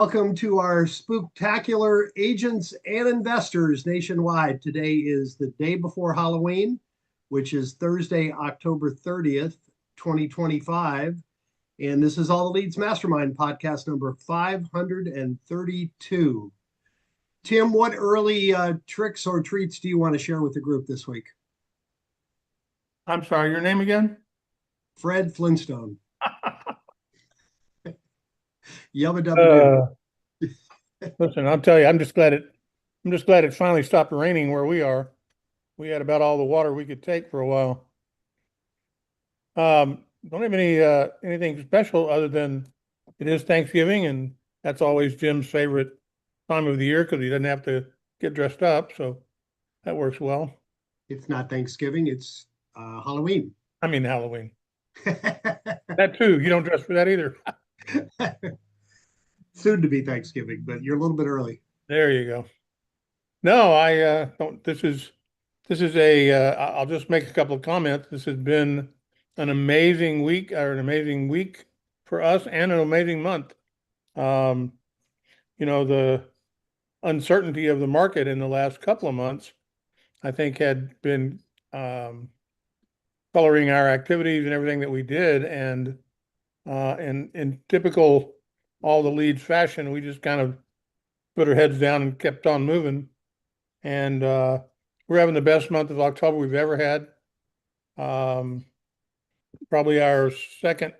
Welcome to our spooktacular agents and investors nationwide. Today is the day before Halloween, which is Thursday, October 30th, 2025. And this is All the Leads Mastermind podcast number 532. Tim, what early tricks or treats do you want to share with the group this week? I'm sorry, your name again? Fred Flintstone. Yubba dubba doo. Listen, I'll tell you, I'm just glad it finally stopped raining where we are. We had about all the water we could take for a while. Don't have anything special other than it is Thanksgiving, and that's always Jim's favorite time of the year because he doesn't have to get dressed up, so that works well. It's not Thanksgiving, it's Halloween. I mean Halloween. That too. You don't dress for that either. Soon to be Thanksgiving, but you're a little bit early. There you go. No, I don't. This is I'll just make a couple of comments. This has been an amazing week for us and an amazing month. The uncertainty of the market in the last couple of months, I think, had been coloring our activities and everything that we did. And in typical all the leads fashion, we just kind of put our heads down and kept on moving. And we're having the best month of October we've ever had. Probably our second,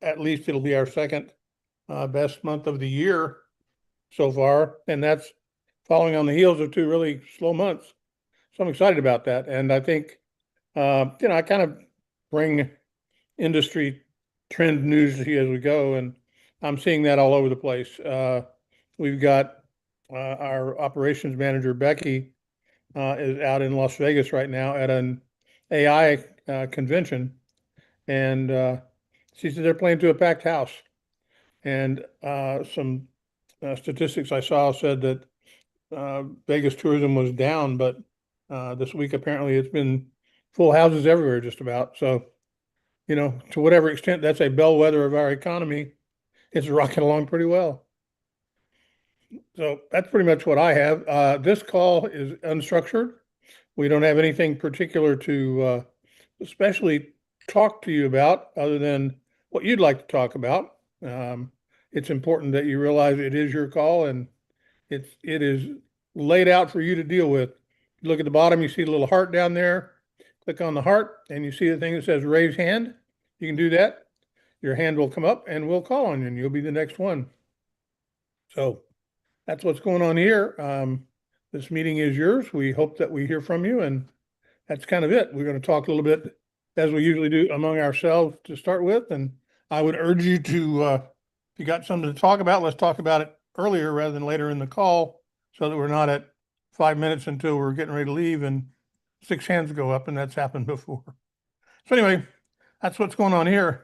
at least it'll be our second best month of the year so far. And that's following on the heels of two really slow months. So I'm excited about that. And I think, I kind of bring industry trend news to you as we go. And I'm seeing that all over the place. We've got our operations manager, Becky, is out in Las Vegas right now at an AI convention. And she said they're playing to a packed house. And some statistics I saw said that Vegas tourism was down, but this week apparently it's been full houses everywhere just about. So, to whatever extent that's a bellwether of our economy, it's rocking along pretty well. So that's pretty much what I have. This call is unstructured. We don't have anything particular to especially talk to you about other than what you'd like to talk about. It's important that you realize it is your call and it is laid out for you to deal with. You look at the bottom, you see the little heart down there. Click on the heart and you see the thing that says raise hand. You can do that. Your hand will come up and we'll call on you and you'll be the next one. So that's what's going on here. This meeting is yours. We hope that we hear from you, and that's kind of it. We're going to talk a little bit as we usually do among ourselves to start with. And I would urge you to, if you got something to talk about, let's talk about it earlier rather than later in the call so that we're not at 5 minutes until we're getting ready to leave and 6 hands go up, and that's happened before. So anyway, that's what's going on here.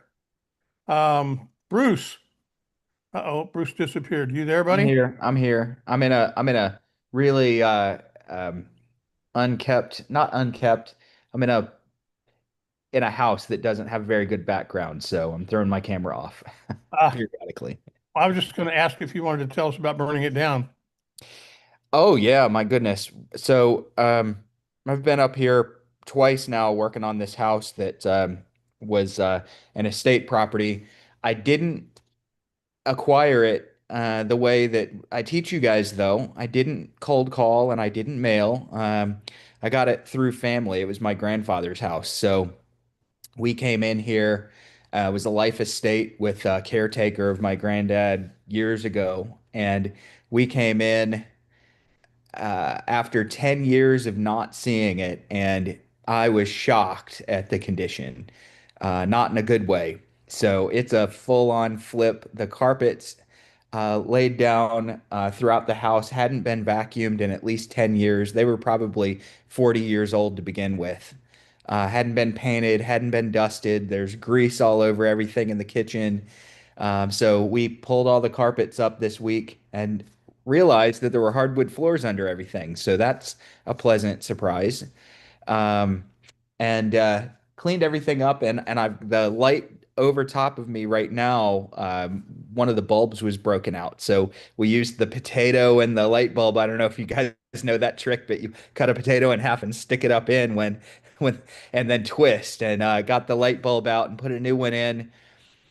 Bruce. Bruce disappeared. You there, buddy? I'm here. I'm in a really not unkept. I'm in a house that doesn't have a very good background, so I'm throwing my camera off periodically. I was just going to ask if you wanted to tell us about burning it down. Oh yeah, my goodness. So I've been up here twice now working on this house that was an estate property. I didn't acquire it the way that I teach you guys, though. I didn't cold call and I didn't mail. I got it through family. It was my grandfather's house. So we came in here. It was a life estate with a caretaker of my granddad years ago. And we came in after 10 years of not seeing it. And I was shocked at the condition, not in a good way. So it's a full-on flip. The carpets laid down throughout the house hadn't been vacuumed in at least 10 years. They were probably 40 years old to begin with. Hadn't been painted, hadn't been dusted. There's grease all over everything in the kitchen. So we pulled all the carpets up this week and realized that there were hardwood floors under everything. So that's a pleasant surprise. And cleaned everything up, and the light over top of me right now, one of the bulbs was broken out. So we used the potato and the light bulb. I don't know if you guys know that trick, but you cut a potato in half and stick it up in when, and then twist and got the light bulb out and put a new one in.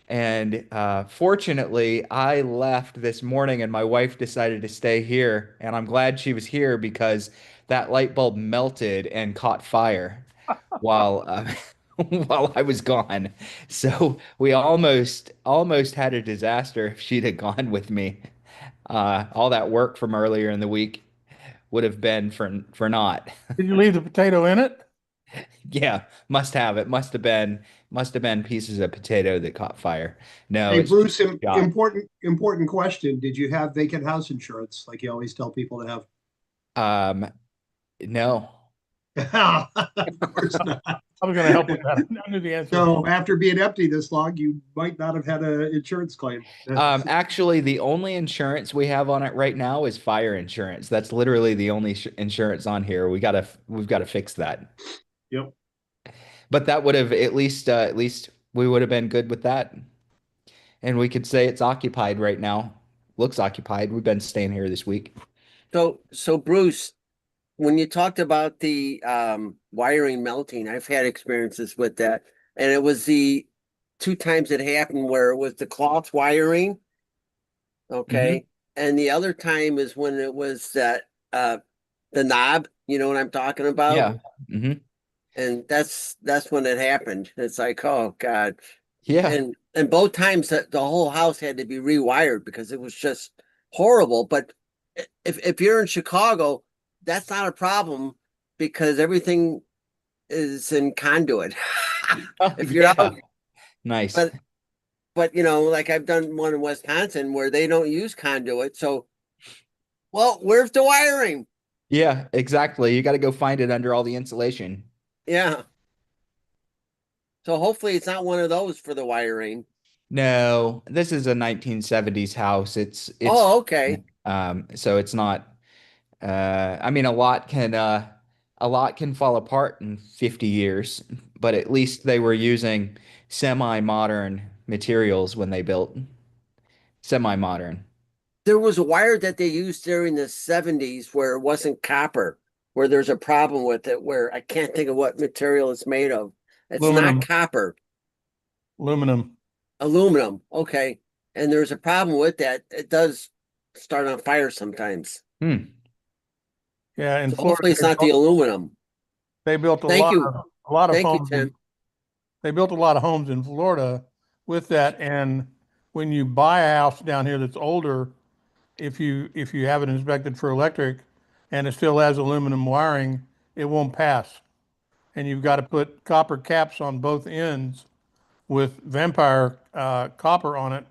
And fortunately, I left this morning and my wife decided to stay here. And I'm glad she was here because that light bulb melted and caught fire while while I was gone. So we almost had a disaster if she'd have gone with me. All that work from earlier in the week would have been for naught. Did you leave the potato in it? Yeah, must have. It must have been pieces of potato that caught fire. No, Hey, it's Bruce, shot. important question. Did you have vacant house insurance like you always tell people to have? Um, no. Of course not. I was going to help with that. I knew the answer. So after being empty this long, you might not have had an insurance claim. Actually, the only insurance we have on it right now is fire insurance. That's literally the only insurance on here. We've got to fix that. Yep. But that would have at least we would have been good with that. And we could say it's occupied right now. Looks occupied. We've been staying here this week. So Bruce, when you talked about the wiring melting, I've had experiences with that. And it was the 2 times it happened where it was the cloth wiring. Okay. And the other time is when it was that the knob, you know what I'm talking about? Yeah. hmm And that's when it happened. It's like, oh God. Yeah. And both times that the whole house had to be rewired because it was just horrible. But if you're in Chicago, that's not a problem because everything is in conduit. If you're Yeah. out, Nice. but you know, like I've done one in Wisconsin where they don't use conduit. So, well, where's the wiring? Yeah, exactly. You got to go find it under all the insulation. Yeah. So hopefully it's not one of those for the wiring. No, this is a 1970s house. It's Oh, okay. so it's not I mean a lot can fall apart in 50 years, but at least they were using semi-modern materials when they built semi-modern. There was a wire that they used during the 70s where it wasn't copper, where there's a problem with it, where I can't think of what material it's made of. It's Aluminum. not copper, Aluminum. aluminum. Okay. And there's a problem with that. It does start on fire sometimes. Hmm. Yeah, in So Florida, hopefully it's not the aluminum. they built Thank you. a lot of Thank you, homes. Tim. They built a lot of homes in Florida with that. And when you buy a house down here that's older, if you have it inspected for electric and it still has aluminum wiring, it won't pass. And you've got to put copper caps on both ends with vampire copper on it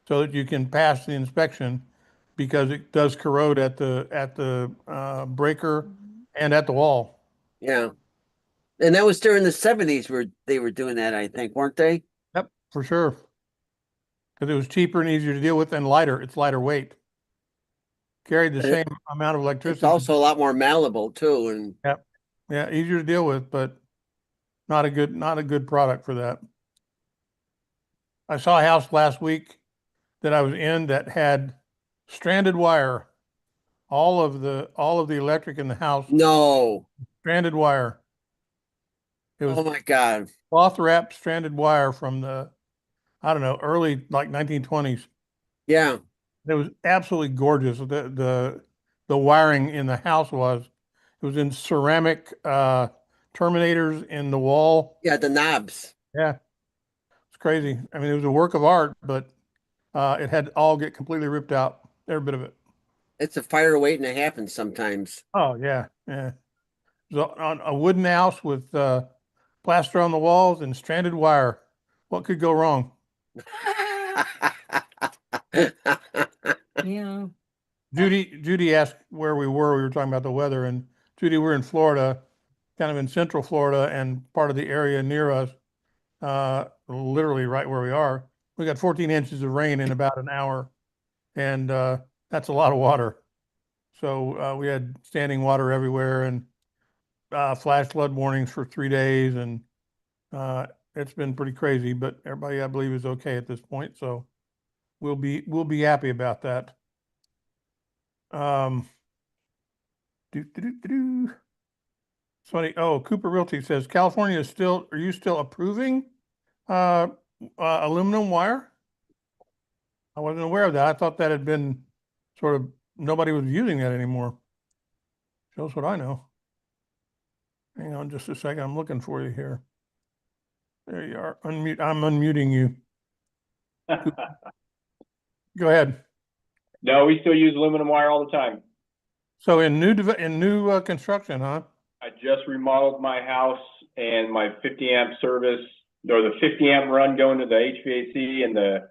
so that you can pass the inspection because it does corrode at the breaker and at the wall. Yeah. And that was during the 70s where they were doing that, I think, weren't they? Yep, for sure. Because it was cheaper and easier to deal with and lighter. It's lighter weight. Carried the And same amount of It's electricity. also a lot more malleable too. And Yep. Yeah, easier to deal with, but not a good product for that. I saw a house last week that I was in that had stranded wire. All of the electric in the house, no. stranded wire. It was Oh my God. cloth wrapped stranded wire from the, I don't know, early like 1920s. Yeah. It was absolutely gorgeous. The wiring in the house it was in ceramic terminators in the wall. Yeah. The knobs. Yeah, it's crazy. I mean, it was a work of art, but it had to all get completely ripped out, every bit of it. It's a fire waiting to happen sometimes. Oh yeah, yeah. So on a wooden house with plaster on the walls and stranded wire, what could go wrong? Yeah. Judy asked where we were. We were talking about the weather, and Judy, we're in Florida, kind of in central Florida, and part of the area near us, literally right where we are. We got 14 inches of rain in about an hour, and that's a lot of water. So we had standing water everywhere, and flash flood warnings for 3 days, and it's been pretty crazy, but everybody, I believe, is okay at this point, so we'll be happy about that. Somebody, Cooper Realty says, California is still, are you still approving aluminum wire? I wasn't aware of that. I thought that had been sort of, nobody was using that anymore. Shows what I know. Hang on just a second. I'm looking for you here. There you are. Unmute. I'm unmuting you. Go ahead. No, we still use aluminum wire all the time. So in new construction, huh? I just remodeled my house and my 50 amp service, or the 50 amp run going to the HVAC and the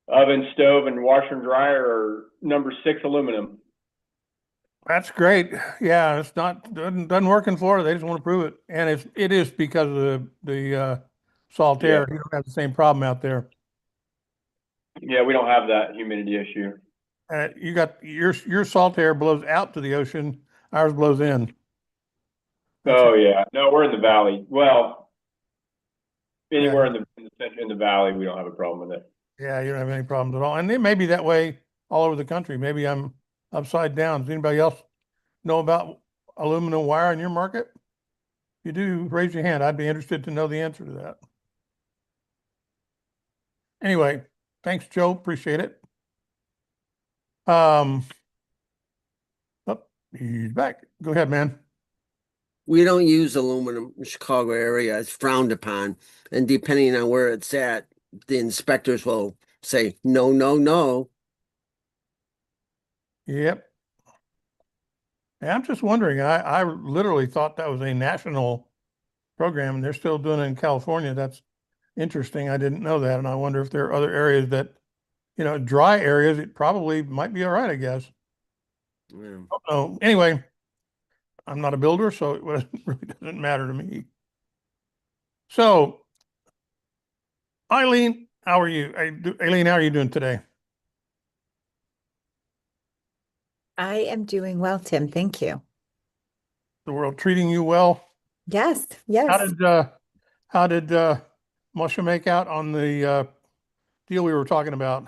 oven, stove, and washer and dryer are number 6 aluminum. That's great. Yeah, it's not doesn't work in Florida. They just want to prove it, and it is because of the salt air. You don't have the same problem out there. Yeah, we don't have that humidity issue. You got your salt air blows out to the ocean. Ours blows in. Oh yeah, no, we're in the valley. Well, anywhere in the valley, we don't have a problem with it. Yeah, you don't have any problems at all, and it may be that way all over the country. Maybe I'm upside down. Does anybody else know about aluminum wire in your market? If you do, raise your hand. I'd be interested to know the answer to that. Anyway, thanks, Joe. Appreciate it. He's back. Go ahead, man. We don't use aluminum in the Chicago area. It's frowned upon. And depending on where it's at, the inspectors will say, no, no, no. Yep. And I'm just wondering, I literally thought that was a national program, and they're still doing it in California. That's interesting. I didn't know that. And I wonder if there are other areas that, dry areas, it probably might be all right, I guess. Yeah. Oh, anyway, I'm not a builder, so it really doesn't matter to me. So, Eileen, how are you? Eileen, how are you doing today? I am doing well, Tim. Thank you. The world treating you well? Yes, yes. How did Masha make out on the deal we were talking about?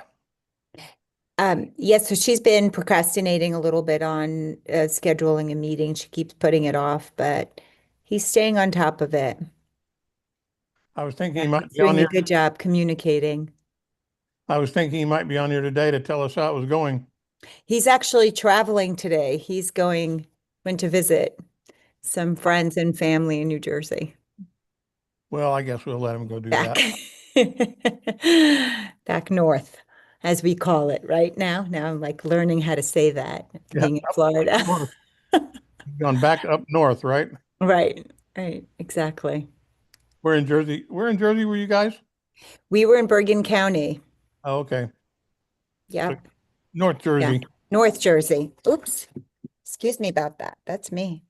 Yes, so she's been procrastinating a little bit on scheduling a meeting. She keeps putting it off, but he's staying on top of it. I was thinking he might be Doing on a here. good job communicating. I was thinking he might be on here today to tell us how it was going. He's actually traveling today. He's went to visit some friends and family in New Jersey. Well, I guess we'll let him go do Back. that. Back north, as we call it right now. Now I'm like learning how to say that, being in Florida. Gone back up north, right? Right, exactly. We're in Jersey. Where in Jersey were you guys? We were in Bergen County. Oh, okay. Yep. So, North Jersey. Yeah. North Jersey. Oops. Excuse me about that. That's me.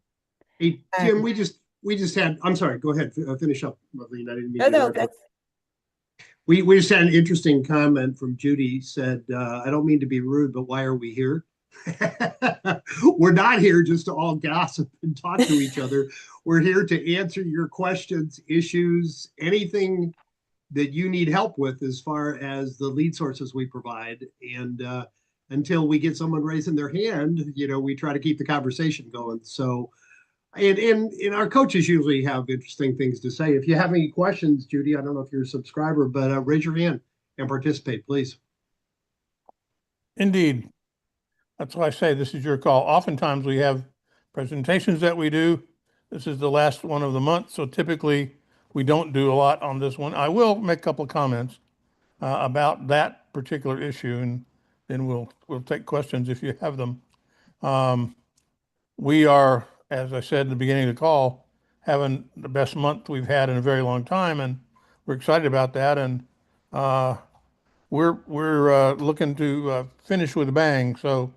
Hey, Tim, we just had, I'm sorry, go ahead, finish up, Marlene. I didn't mean No, to no, interrupt you. We just had an interesting comment from Judy, said, I don't mean to be rude, but why are we here? We're not here just to all gossip and talk to each other. We're here to answer your questions, issues, anything that you need help with as far as the lead sources we provide. And until we get someone raising their hand, we try to keep the conversation going. So, and our coaches usually have interesting things to say. If you have any questions, Judy, I don't know if you're a subscriber, but raise your hand and participate, please. Indeed. That's why I say this is your call. Oftentimes we have presentations that we do. This is the last one of the month, so typically we don't do a lot on this one. I will make a couple of comments about that particular issue, and then we'll take questions if you have them. We are, as I said in the beginning of the call, having the best month we've had in a very long time, and we're excited about that. And we're looking to finish with a bang. So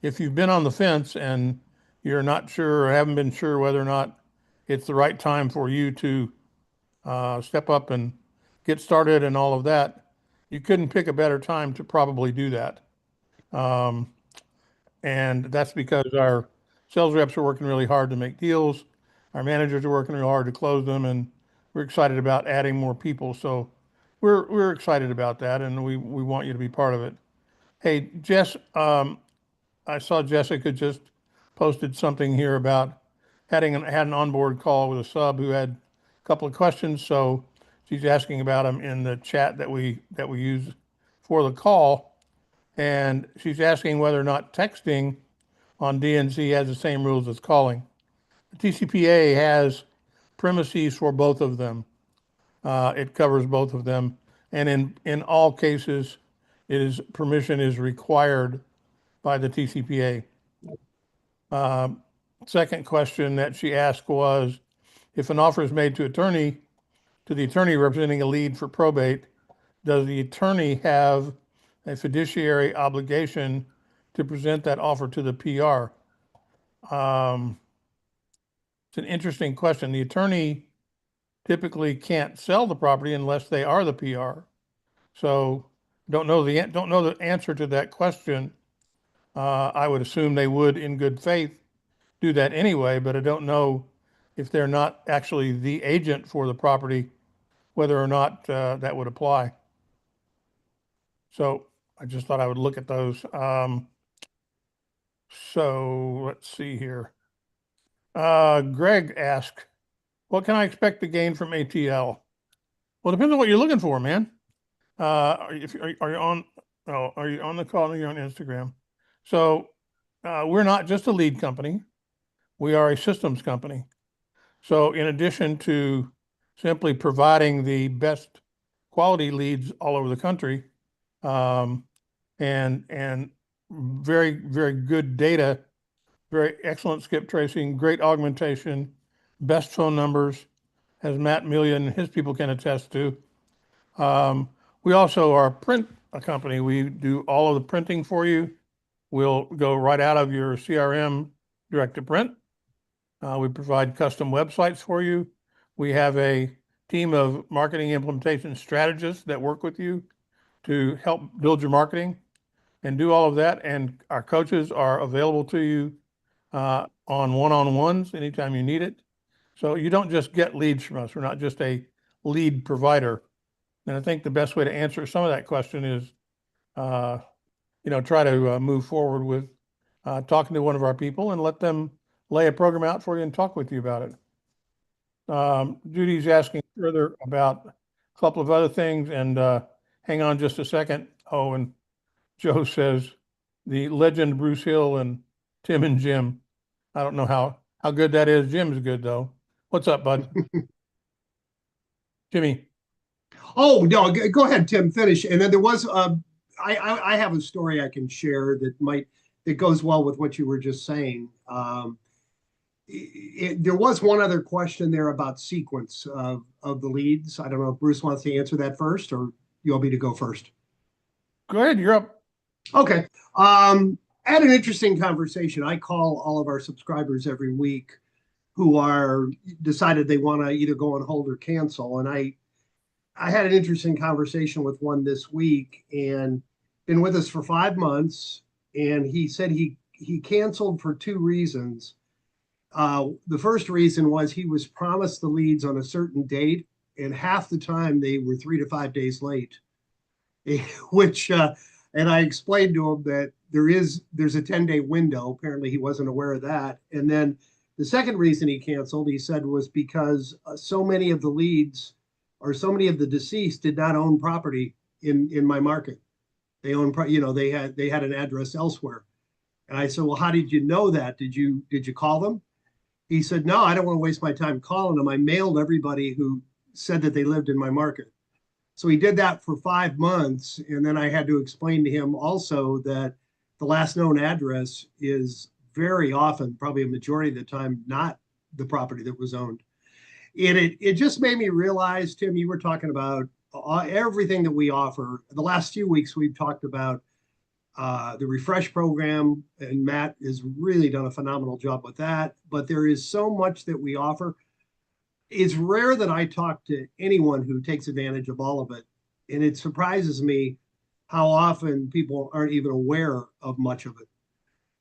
if you've been on the fence and you're not sure or haven't been sure whether or not it's the right time for you to step up and get started and all of that, you couldn't pick a better time to probably do that. And that's because our sales reps are working really hard to make deals. Our managers are working really hard to close them. And we're excited about adding more people. So we're excited about that, and we want you to be part of it. Hey, Jess, I saw Jessica just posted something here about had an onboard call with a sub who had a couple of questions. So she's asking about them in the chat that we use for the call, and she's asking whether or not texting on DNC has the same rules as calling. The TCPA has premises for both of them. It covers both of them, and in all cases, permission is required by the TCPA. Second question that she asked was, if an offer is made to the attorney representing a lead for probate, does the attorney have a fiduciary obligation to present that offer to the PR? It's an interesting question. The attorney typically can't sell the property unless they are the PR. So don't know the answer to that question. I would assume they would, in good faith, do that anyway, but I don't know if they're not actually the agent for the property, whether or not that would apply. So I just thought I would look at those. So let's see here. Greg asked, what can I expect to gain from ATL? Well, it depends on what you're looking for, man. Are you on the call or you're on Instagram? So we're not just a lead company. We are a systems company. So in addition to simply providing the best quality leads all over the country, and very, very good data, very excellent skip tracing, great augmentation, best phone numbers, as Matt Millian and his people can attest to. We also are a print company. We do all of the printing for you. We'll go right out of your CRM direct to print. We provide custom websites for you. We have a team of marketing implementation strategists that work with you to help build your marketing and do all of that. And our coaches are available to you on one-on-ones anytime you need it. So you don't just get leads from us. We're not just a lead provider. And I think the best way to answer some of that question is, try to move forward with talking to one of our people and let them lay a program out for you and talk with you about it. Judy's asking further about a couple of other things, and hang on just a second. Oh, and Joe says the legend Bruce Hill and Tim and Jim. I don't know how good that is. Jim's good though. What's up, bud? Jimmy. Oh, no, go ahead, Tim, finish. And then there was, I have a story I can share that goes well with what you were just saying. There was one other question there about sequence of the leads. I don't know if Bruce wants to answer that first, or you want me to go first? Go ahead, you're up. Okay. I had an interesting conversation. I call all of our subscribers every week who are decided they want to either go on hold or cancel. And I had an interesting conversation with one this week, and been with us for 5 months. And he said he canceled for 2 reasons. The first reason was he was promised the leads on a certain date, and half the time they were 3 to 5 days late, which, and I explained to him that there's a 10-day window. Apparently he wasn't aware of that. And then the second reason he canceled, he said, was because so many of the leads or so many of the deceased did not own property in my market. They own, they had an address elsewhere. And I said, well, how did you know that? Did you call them? He said, no, I don't want to waste my time calling them. I mailed everybody who said that they lived in my market. So he did that for 5 months. And then I had to explain to him also that the last known address is very often, probably a majority of the time, not the property that was owned. And it just made me realize, Tim, you were talking about everything that we offer. The last few weeks, we've talked about the refresh program, and Matt has really done a phenomenal job with that. But there is so much that we offer. It's rare that I talk to anyone who takes advantage of all of it. And it surprises me how often people aren't even aware of much of it.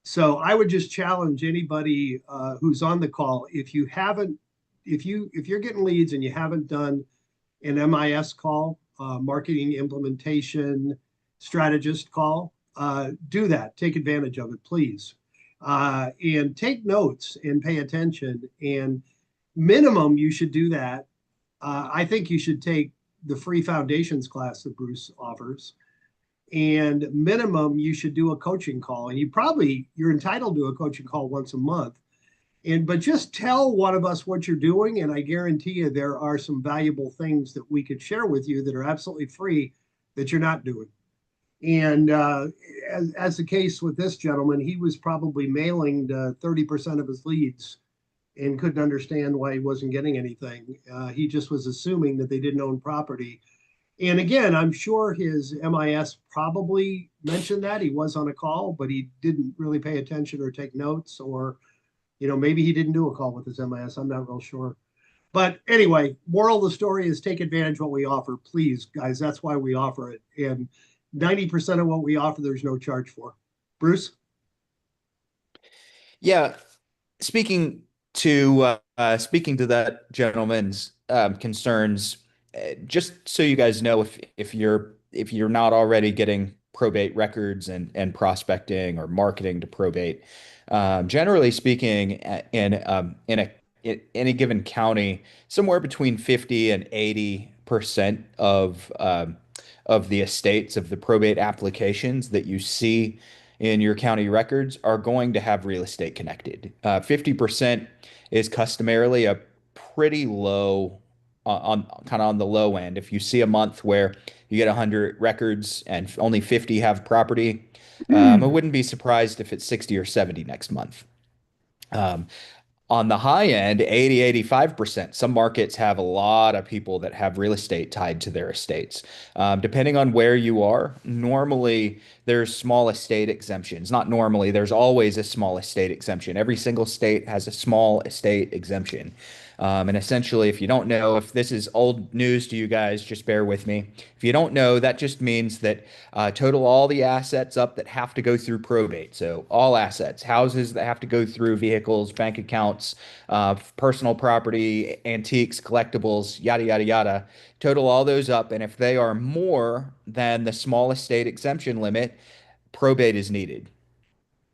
So I would just challenge anybody who's on the call, if you haven't if you're getting leads and you haven't done an MIS call, marketing implementation strategist call, do that. Take advantage of it, please. And take notes and pay attention. And minimum, you should do that. I think you should take the free foundations class that Bruce offers. And minimum, you should do a coaching call. And you're entitled to a coaching call once a month. But just tell one of us what you're doing, and I guarantee you there are some valuable things that we could share with you that are absolutely free that you're not doing. And as the case with this gentleman, he was probably mailing 30% of his leads and couldn't understand why he wasn't getting anything. He just was assuming that they didn't own property. And again, I'm sure his MIS probably mentioned that he was on a call, but he didn't really pay attention or take notes, or maybe he didn't do a call with his MIS. I'm not real sure. But anyway, moral of the story is take advantage of what we offer. Please, guys, that's why we offer it. And 90% of what we offer, there's no charge for. Bruce? Yeah. Speaking to that gentleman's concerns, just so you guys know, if you're not already getting probate records and prospecting or marketing to probate, generally speaking, in any given county, somewhere between 50 and 80% of the estates of the probate applications that you see in your county records are going to have real estate connected. 50% is customarily a pretty low on kind of on the low end. If you see a month where you get 100 records and only 50 have property, I wouldn't be surprised if it's 60 or 70 next month. On the high end, 80, 85%. Some markets have a lot of people that have real estate tied to their estates. Depending on where you are, normally there's small estate exemptions. Not normally, there's always a small estate exemption. Every single state has a small estate exemption. And essentially, if you don't know, if this is old news to you guys, just bear with me. If you don't know, that just means that total all the assets up that have to go through probate. So all assets, houses that have to go through, vehicles, bank accounts, personal property, antiques, collectibles, yada, yada, yada. Total all those up. And if they are more than the small estate exemption limit, probate is needed.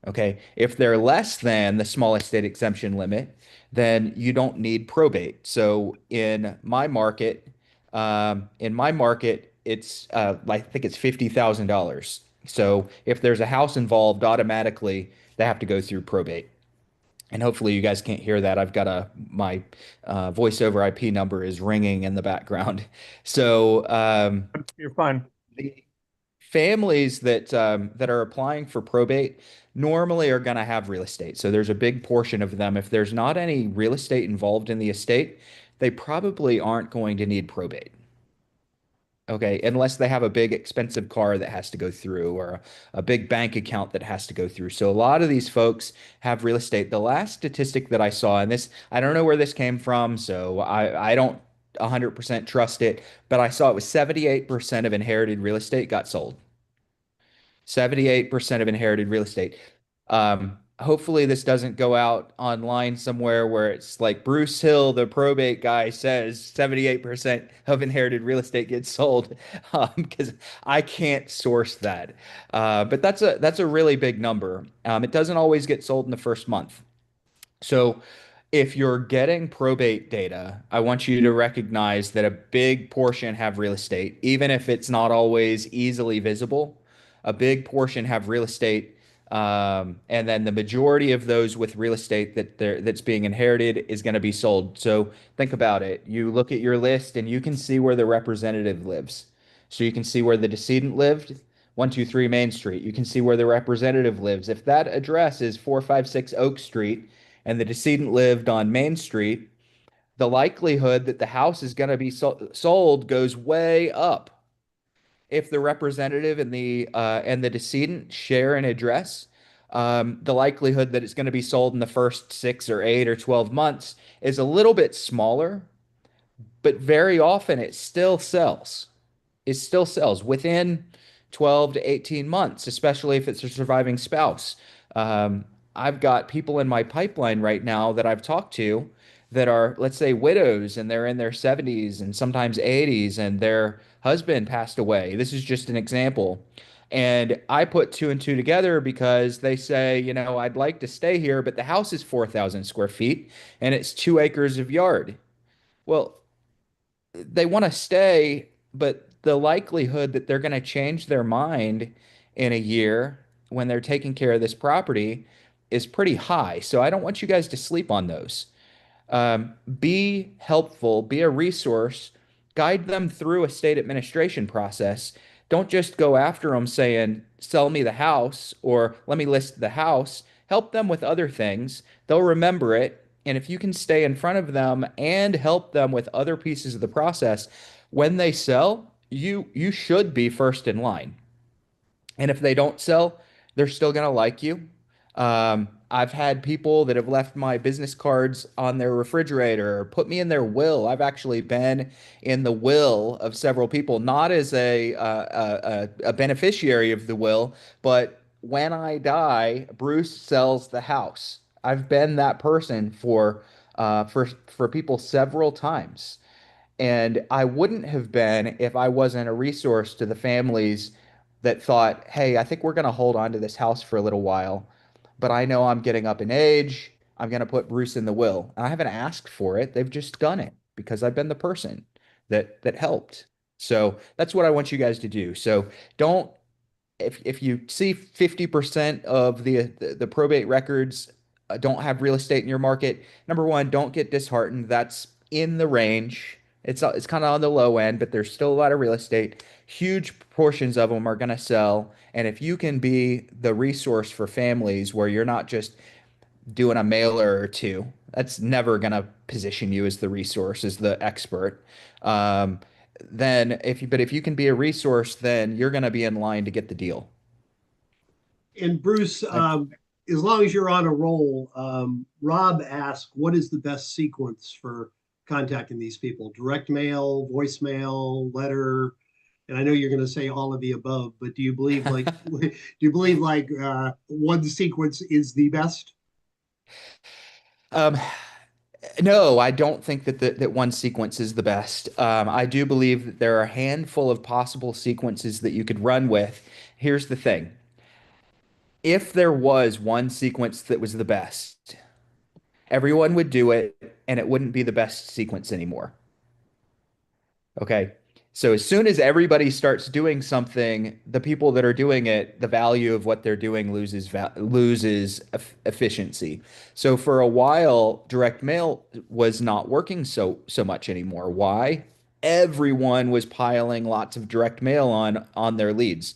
Okay. If they're less than the small estate exemption limit, then you don't need probate. So in my market, it's I think it's $50,000. So if there's a house involved, automatically they have to go through probate. And hopefully you guys can't hear that. I've got my voice over IP number is ringing in the background. So You're fine. the families that are applying for probate normally are going to have real estate. So there's a big portion of them. If there's not any real estate involved in the estate, they probably aren't going to need probate. Okay, unless they have a big expensive car that has to go through, or a big bank account that has to go through. So a lot of these folks have real estate. The last statistic that I saw, and this, I don't know where this came from, so I don't 100% trust it, but I saw it was 78% of inherited real estate got sold. 78% of inherited real estate. Hopefully this doesn't go out online somewhere where it's like Bruce Hill, the probate guy, says 78% of inherited real estate gets sold, because I can't source that. But that's a really big number. It doesn't always get sold in the first month. So if you're getting probate data, I want you to recognize that a big portion have real estate, even if it's not always easily visible. A big portion have real estate, and then the majority of those with real estate that's being inherited is going to be sold. So think about it. You look at your list and you can see where the representative lives. So you can see where the decedent lived, 123 Main Street. You can see where the representative lives. If that address is 456 Oak Street and the decedent lived on Main Street, the likelihood that the house is going to be sold goes way up. If the representative and the decedent share an address, the likelihood that it's going to be sold in the first 6 or 8 or 12 months is a little bit smaller, but very often it still sells. It still sells within 12 to 18 months, especially if it's a surviving spouse. I've got people in my pipeline right now that I've talked to that are, let's say, widows and they're in their 70s and sometimes 80s and their husband passed away. This is just an example. And I put two and two together because they say, I'd like to stay here, but the house is 4,000 square feet and it's 2 acres of yard. Well, they want to stay, but the likelihood that they're going to change their mind in a year when they're taking care of this property is pretty high. So I don't want you guys to sleep on those. Be helpful, be a resource, guide them through a state administration process. Don't just go after them saying, sell me the house or let me list the house. Help them with other things. They'll remember it. And if you can stay in front of them and help them with other pieces of the process, when they sell, you should be first in line. And if they don't sell, they're still going to like you. I've had people that have left my business cards on their refrigerator or put me in their will. I've actually been in the will of several people, not as a beneficiary of the will, but when I die, Bruce sells the house. I've been that person for people several times. And I wouldn't have been if I wasn't a resource to the families that thought, hey, I think we're going to hold on to this house for a little while, but I know I'm getting up in age. I'm going to put Bruce in the will. And I haven't asked for it. They've just done it because I've been the person that helped. So that's what I want you guys to do. So don't if you see 50% of the probate records don't have real estate in your market, number one, don't get disheartened. That's in the range. It's kind of on the low end, but there's still a lot of real estate. Huge portions of them are going to sell. And if you can be the resource for families where you're not just doing a mailer or two, that's never going to position you as the resource, as the expert. Then if you can be a resource, then you're going to be in line to get the deal. And Bruce, as long as you're on a roll, Rob asked, what is the best sequence for contacting these people? Direct mail, voicemail, letter? And I know you're going to say all of the above, but do you believe one sequence is the best? No, I don't think that one sequence is the best. I do believe that there are a handful of possible sequences that you could run with. Here's the thing. If there was one sequence that was the best, everyone would do it and it wouldn't be the best sequence anymore. Okay. So as soon as everybody starts doing something, the people that are doing it, the value of what they're doing loses efficiency. So for a while, direct mail was not working so much anymore. Why? Everyone was piling lots of direct mail on their leads.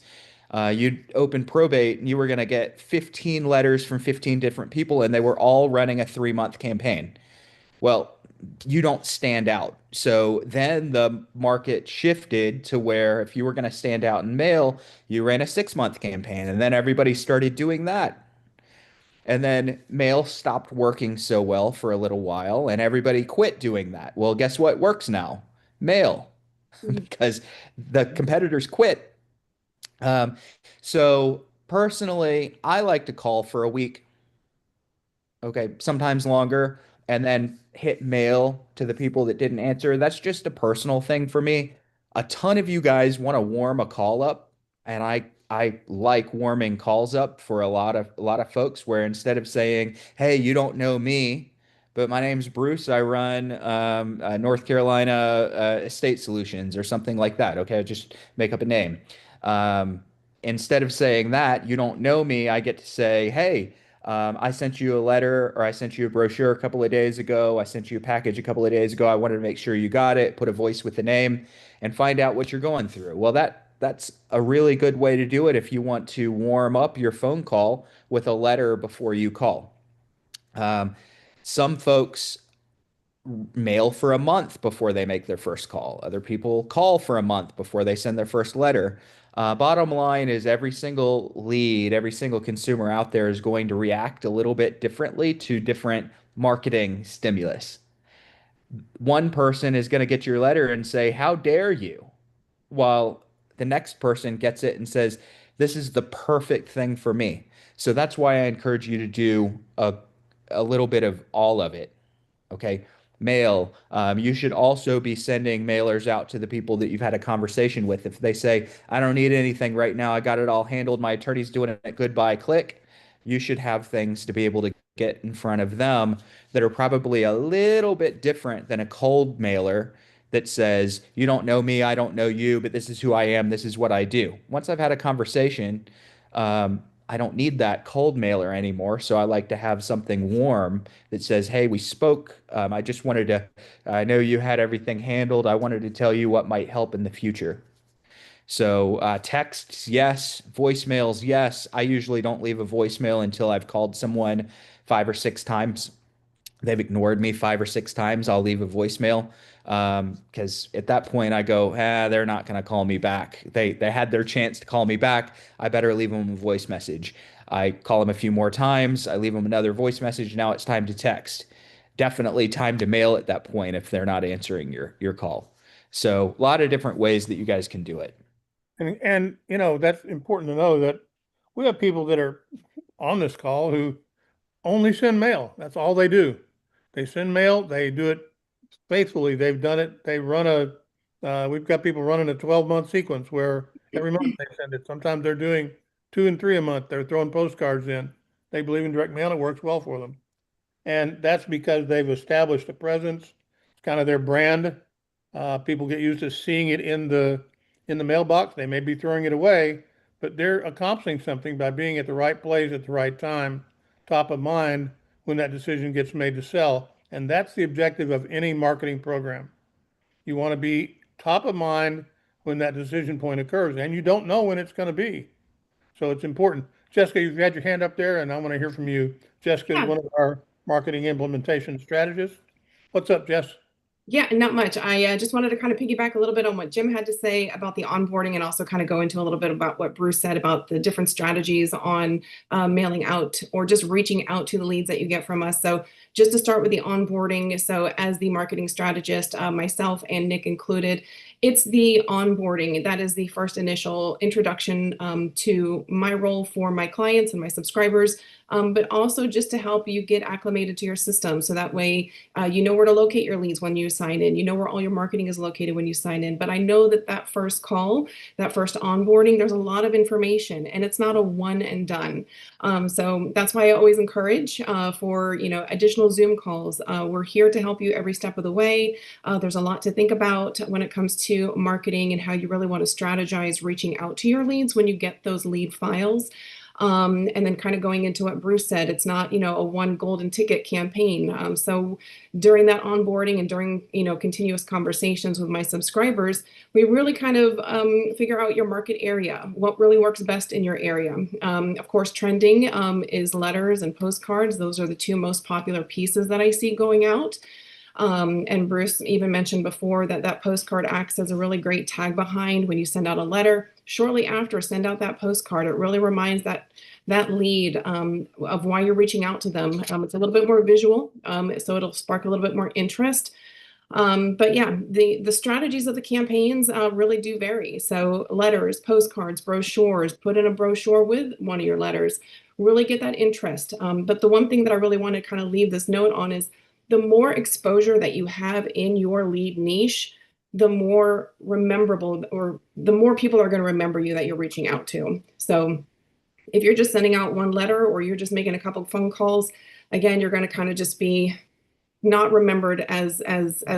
You'd open probate and you were going to get 15 letters from 15 different people, and they were all running a 3-month campaign. Well, you don't stand out. So then the market shifted to where if you were going to stand out in mail, you ran a 6-month campaign, and then everybody started doing that. And then mail stopped working so well for a little while, and everybody quit doing that. Well, guess what works now? Mail, because the competitors quit. So personally, I like to call for a week. Okay, sometimes longer, and then hit mail to the people that didn't answer. That's just a personal thing for me. A ton of you guys want to warm a call up, and I like warming calls up for a lot of folks where instead of saying, "Hey, you don't know me, but my name's Bruce. I run North Carolina Estate Solutions," or something like that. Okay, just make up a name. Um, Instead of saying that, "You don't know me," I get to say, "Hey, I sent you a letter or I sent you a brochure a couple of days ago. I sent you a package a couple of days ago. I wanted to make sure you got it, put a voice with the name and find out what you're going through." Well, that's a really good way to do it if you want to warm up your phone call with a letter before you call. Um, some folks mail for a month before they make their first call. Other people call for a month before they send their first letter. Bottom line is every single lead, every single consumer out there is going to react a little bit differently to different marketing stimulus. One person is going to get your letter and say, "How dare you?" While the next person gets it and says, "This is the perfect thing for me." So that's why I encourage you to do a little bit of all of it. Okay. mail. You should also be sending mailers out to the people that you've had a conversation with. If they say, I don't need anything right now, I got it all handled, my attorney's doing it, goodbye, click, you should have things to be able to get in front of them that are probably a little bit different than a cold mailer that says, you don't know me, I don't know you, but this is who I am, this is what I do. Once I've had a conversation, I don't need that cold mailer anymore. So I like to have something warm that says, hey, we spoke. I just wanted to, I know you had everything handled. I wanted to tell you what might help in the future. So texts, yes. Voicemails, yes. I usually don't leave a voicemail until I've called someone 5 or 6 times. They've ignored me 5 or 6 times. I'll leave a voicemail because at that point I go, they're not going to call me back. They had their chance to call me back. I better leave them a voice message. I call them a few more times. I leave them another voice message. Now it's time to text. Definitely time to mail at that point if they're not answering your call. So a lot of different ways that you guys can do it. And that's important to know that we have people that are on this call who only send mail. That's all they do. They send mail. They do it faithfully. They've done it. They run we've got people running a 12-month sequence where every month they send it. Sometimes they're doing 2 and 3 a month. They're throwing postcards in. They believe in direct mail. It works well for them. And that's because they've established a presence. It's kind of their brand. People get used to seeing it in the mailbox. They may be throwing it away, but they're accomplishing something by being at the right place at the right time, top of mind when that decision gets made to sell. And that's the objective of any marketing program. You want to be top of mind when that decision point occurs, and you don't know when it's going to be. So it's important. Jessica, you've had your hand up there, and I want to hear from you. Jessica is one of our marketing implementation strategists. What's up, Jess? Yeah, not much. I just wanted to kind of piggyback a little bit on what Jim had to say about the onboarding and also kind of go into a little bit about what Bruce said about the different strategies on mailing out or just reaching out to the leads that you get from us. So just to start with the onboarding. So as the marketing strategist, myself and Nick included, it's the onboarding. That is the first initial introduction to my role for my clients and my subscribers, but also just to help you get acclimated to your system. So that way you know where to locate your leads when you sign in. You know where all your marketing is located when you sign in. But I know that that first call, that first onboarding, there's a lot of information and it's not a one and done. So that's why I always encourage for additional Zoom calls. We're here to help you every step of the way. There's a lot to think about when it comes to marketing and how you really want to strategize reaching out to your leads when you get those lead files. And then kind of going into what Bruce said, it's not, a one golden ticket campaign. So during that onboarding and during, continuous conversations with my subscribers, we really kind of figure out your market area, what really works best in your area. Of course, trending is letters and postcards. Those are the two most popular pieces that I see going out. And Bruce even mentioned before that postcard acts as a really great tag behind when you send out a letter. Shortly after, send out that postcard. It really reminds that lead of why you're reaching out to them. It's a little bit more visual, so it'll spark a little bit more interest. But yeah, the strategies of the campaigns really do vary. So letters, postcards, brochures, put in a brochure with one of your letters, really get that interest. But the one thing that I really want to kind of leave this note on is the more exposure that you have in your lead niche, the more rememberable or the more people are going to remember you that you're reaching out to. So if you're just sending out one letter or you're just making a couple of phone calls, again, you're going to kind of just be not remembered as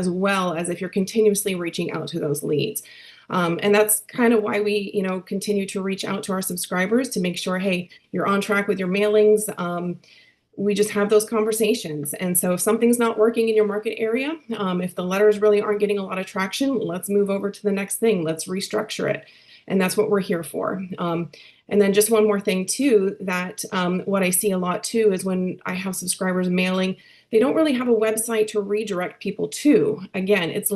well as if you're continuously reaching out to those leads. And that's kind of why we, continue to reach out to our subscribers to make sure, hey, you're on track with your mailings. We just have those conversations. And so if something's not working in your market area, if the letters really aren't getting a lot of traction, let's move over to the next thing. Let's restructure it. And that's what we're here for. And then just one more thing too, that what I see a lot too is when I have subscribers mailing, they don't really have a website to redirect people to. Again, it's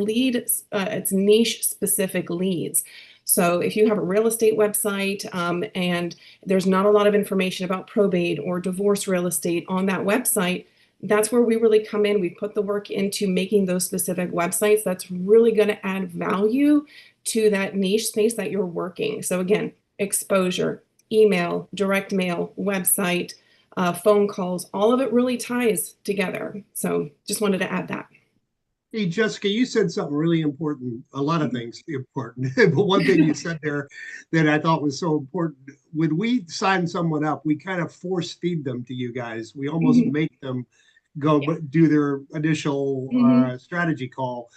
niche specific leads. So if you have a real estate website and there's not a lot of information about probate or divorce real estate on that website, that's where we really come in. We put the work into making those specific websites that's really going to add value to that niche space that you're working. So again, exposure, email, direct mail, website, phone calls, all of it really ties together. So just wanted to add that. Hey, Jessica, you said something really important. A lot of things important, but one thing you said there that I thought was so important. When we sign someone up, we kind of force feed them to you guys. We almost Mhm. make them go do their initial Mhm. strategy call.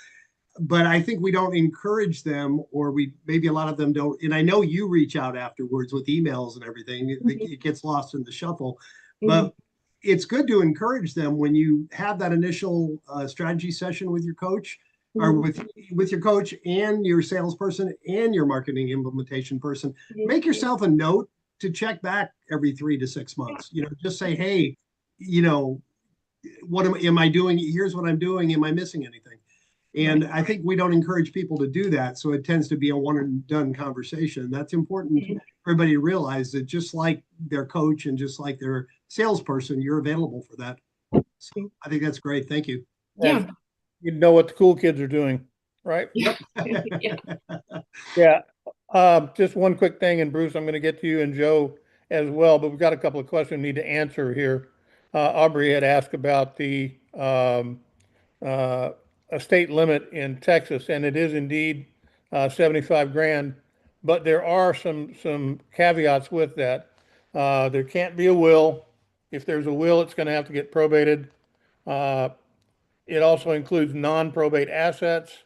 But I think we don't encourage them, or we maybe a lot of them don't. And I know you reach out afterwards with emails and everything. Mhm. It gets lost in the shuffle, Mhm. but it's good to encourage them when you have that initial strategy session with your coach, or Mhm. with your coach and your salesperson and your marketing implementation person. Mhm. Make yourself a note to check back every 3 to 6 months. Just say, hey, you know, what am I doing? Here's what I'm doing. Am I missing anything? Right. And I think we don't encourage people to do that. So it tends to be a one and done conversation. That's important Mhm. for everybody to realize that just like their coach and just like their salesperson, you're available for that. So I think that's great. Thank you. Yeah. And you know what the cool kids are doing, right? Yeah. Yeah. Yeah. Just one quick thing, and Bruce, I'm going to get to you and Joe as well, but we've got a couple of questions we need to answer here. Aubrey had asked about the estate limit in Texas, and it is indeed 75 grand, but there are some caveats with that. There can't be a will. If there's a will, it's going to have to get probated. Uh, it also includes non-probate assets.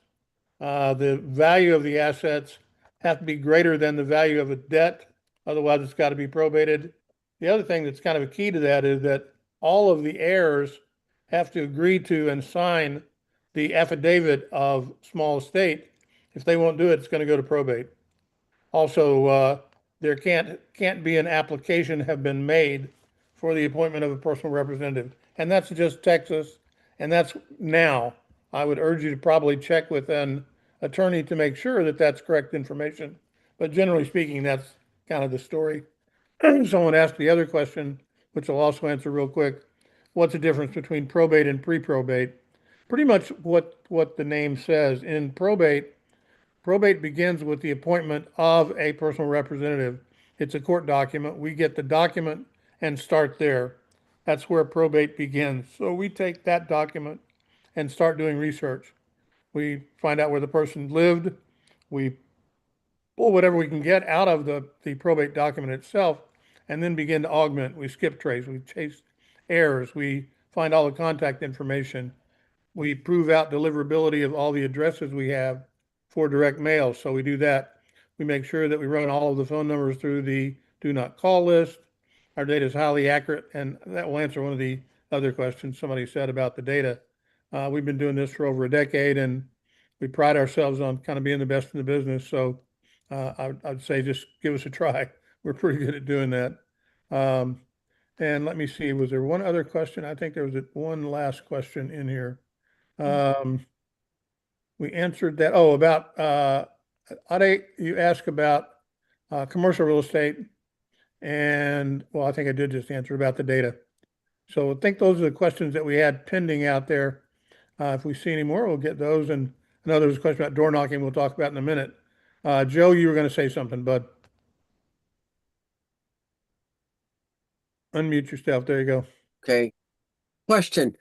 The value of the assets have to be greater than the value of a debt. Otherwise, it's got to be probated. The other thing that's kind of a key to that is that all of the heirs have to agree to and sign the affidavit of small estate. If they won't do it, it's going to go to probate. Also, there can't be an application have been made for the appointment of a personal representative. And that's just Texas, and that's now. I would urge you to probably check with an attorney to make sure that that's correct information. But generally speaking, that's kind of the story. Someone asked the other question, which I'll also answer real quick. What's the difference between probate and pre-probate? Pretty much what the name says. In probate begins with the appointment of a personal representative. It's a court document. We get the document and start there. That's where probate begins. So we take that document and start doing research. We find out where the person lived. We pull whatever we can get out of the probate document itself and then begin to augment. We skip trace. We chase errors. We find all the contact information. We prove out deliverability of all the addresses we have for direct mail. So we do that. We make sure that we run all of the phone numbers through the do not call list. Our data is highly accurate, and that will answer one of the other questions somebody said about the data. We've been doing this for over a decade, and we pride ourselves on kind of being the best in the business. So I'd say just give us a try. We're pretty good at doing that. And let me see, was there one other question? I think there was one last question in here. We answered that. Oh, about Ade, you asked about commercial real estate, and well, I think I did just answer about the data. So I think those are the questions that we had pending out there. If we see any more, we'll get those. And I know there was a question about door knocking we'll talk about in a minute. Joe, you were going to say something, bud. Unmute yourself. There you go. Okay. Question.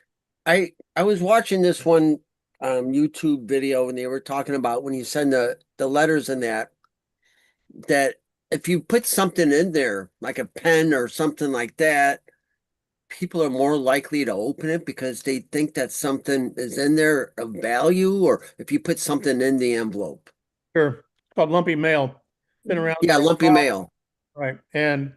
I was watching this one YouTube video and they were talking about when you send the letters in that if you put something in there, like a pen or something like that, people are more likely to open it because they think that something is in there of value, or if you put something in the envelope. Sure. It's called lumpy mail. Been around Yeah, for a lumpy while. mail. Right. And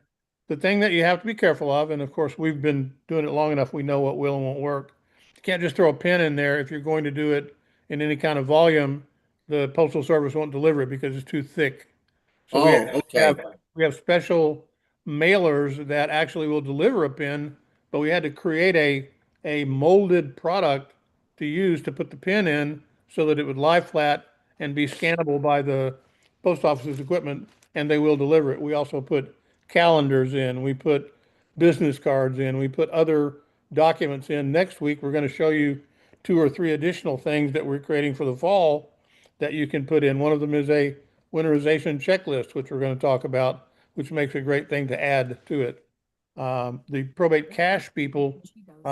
the thing that you have to be careful of, and of course we've been doing it long enough, we know what will and won't work. You can't just throw a pin in there if you're going to do it in any kind of volume. The Postal Service won't deliver it because it's too thick. So Oh, okay. we have special mailers that actually will deliver a pin, but we had to create a molded product to use to put the pin in so that it would lie flat and be scannable by the post office's equipment, and they will deliver it. We also put calendars in, we put business cards in, we put other documents in. Next week, we're going to show you 2 or 3 additional things that we're creating for the fall that you can put in. One of them is a winterization checklist, which we're going to talk about, which makes a great thing to add to it. The probate cash people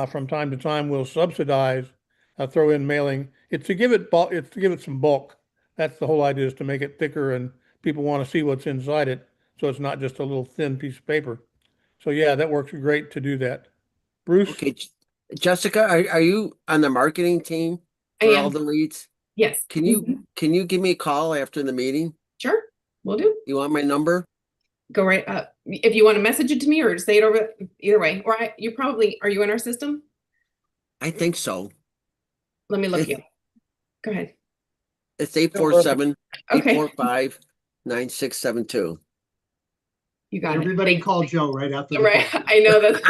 from time to time will subsidize throw in mailing. It's to give it bulk, it's to give it some bulk. That's the whole idea, is to make it thicker and people want to see what's inside it. So it's not just a little thin piece of paper. So yeah, that works great to do that. Bruce? Okay, Jessica, are you on the marketing team I for am. all the leads? Yes. Can Mhm. you give me a call after the meeting? Sure. Will do. You want my number? Go right up. If you want to message it to me or say it over, either way. Or you probably, are you in our system? I think so. Let me look It's- you. Go ahead. It's 847 Okay. 845 9672. You got it. Everybody call Joe right after the Right. call. I know that.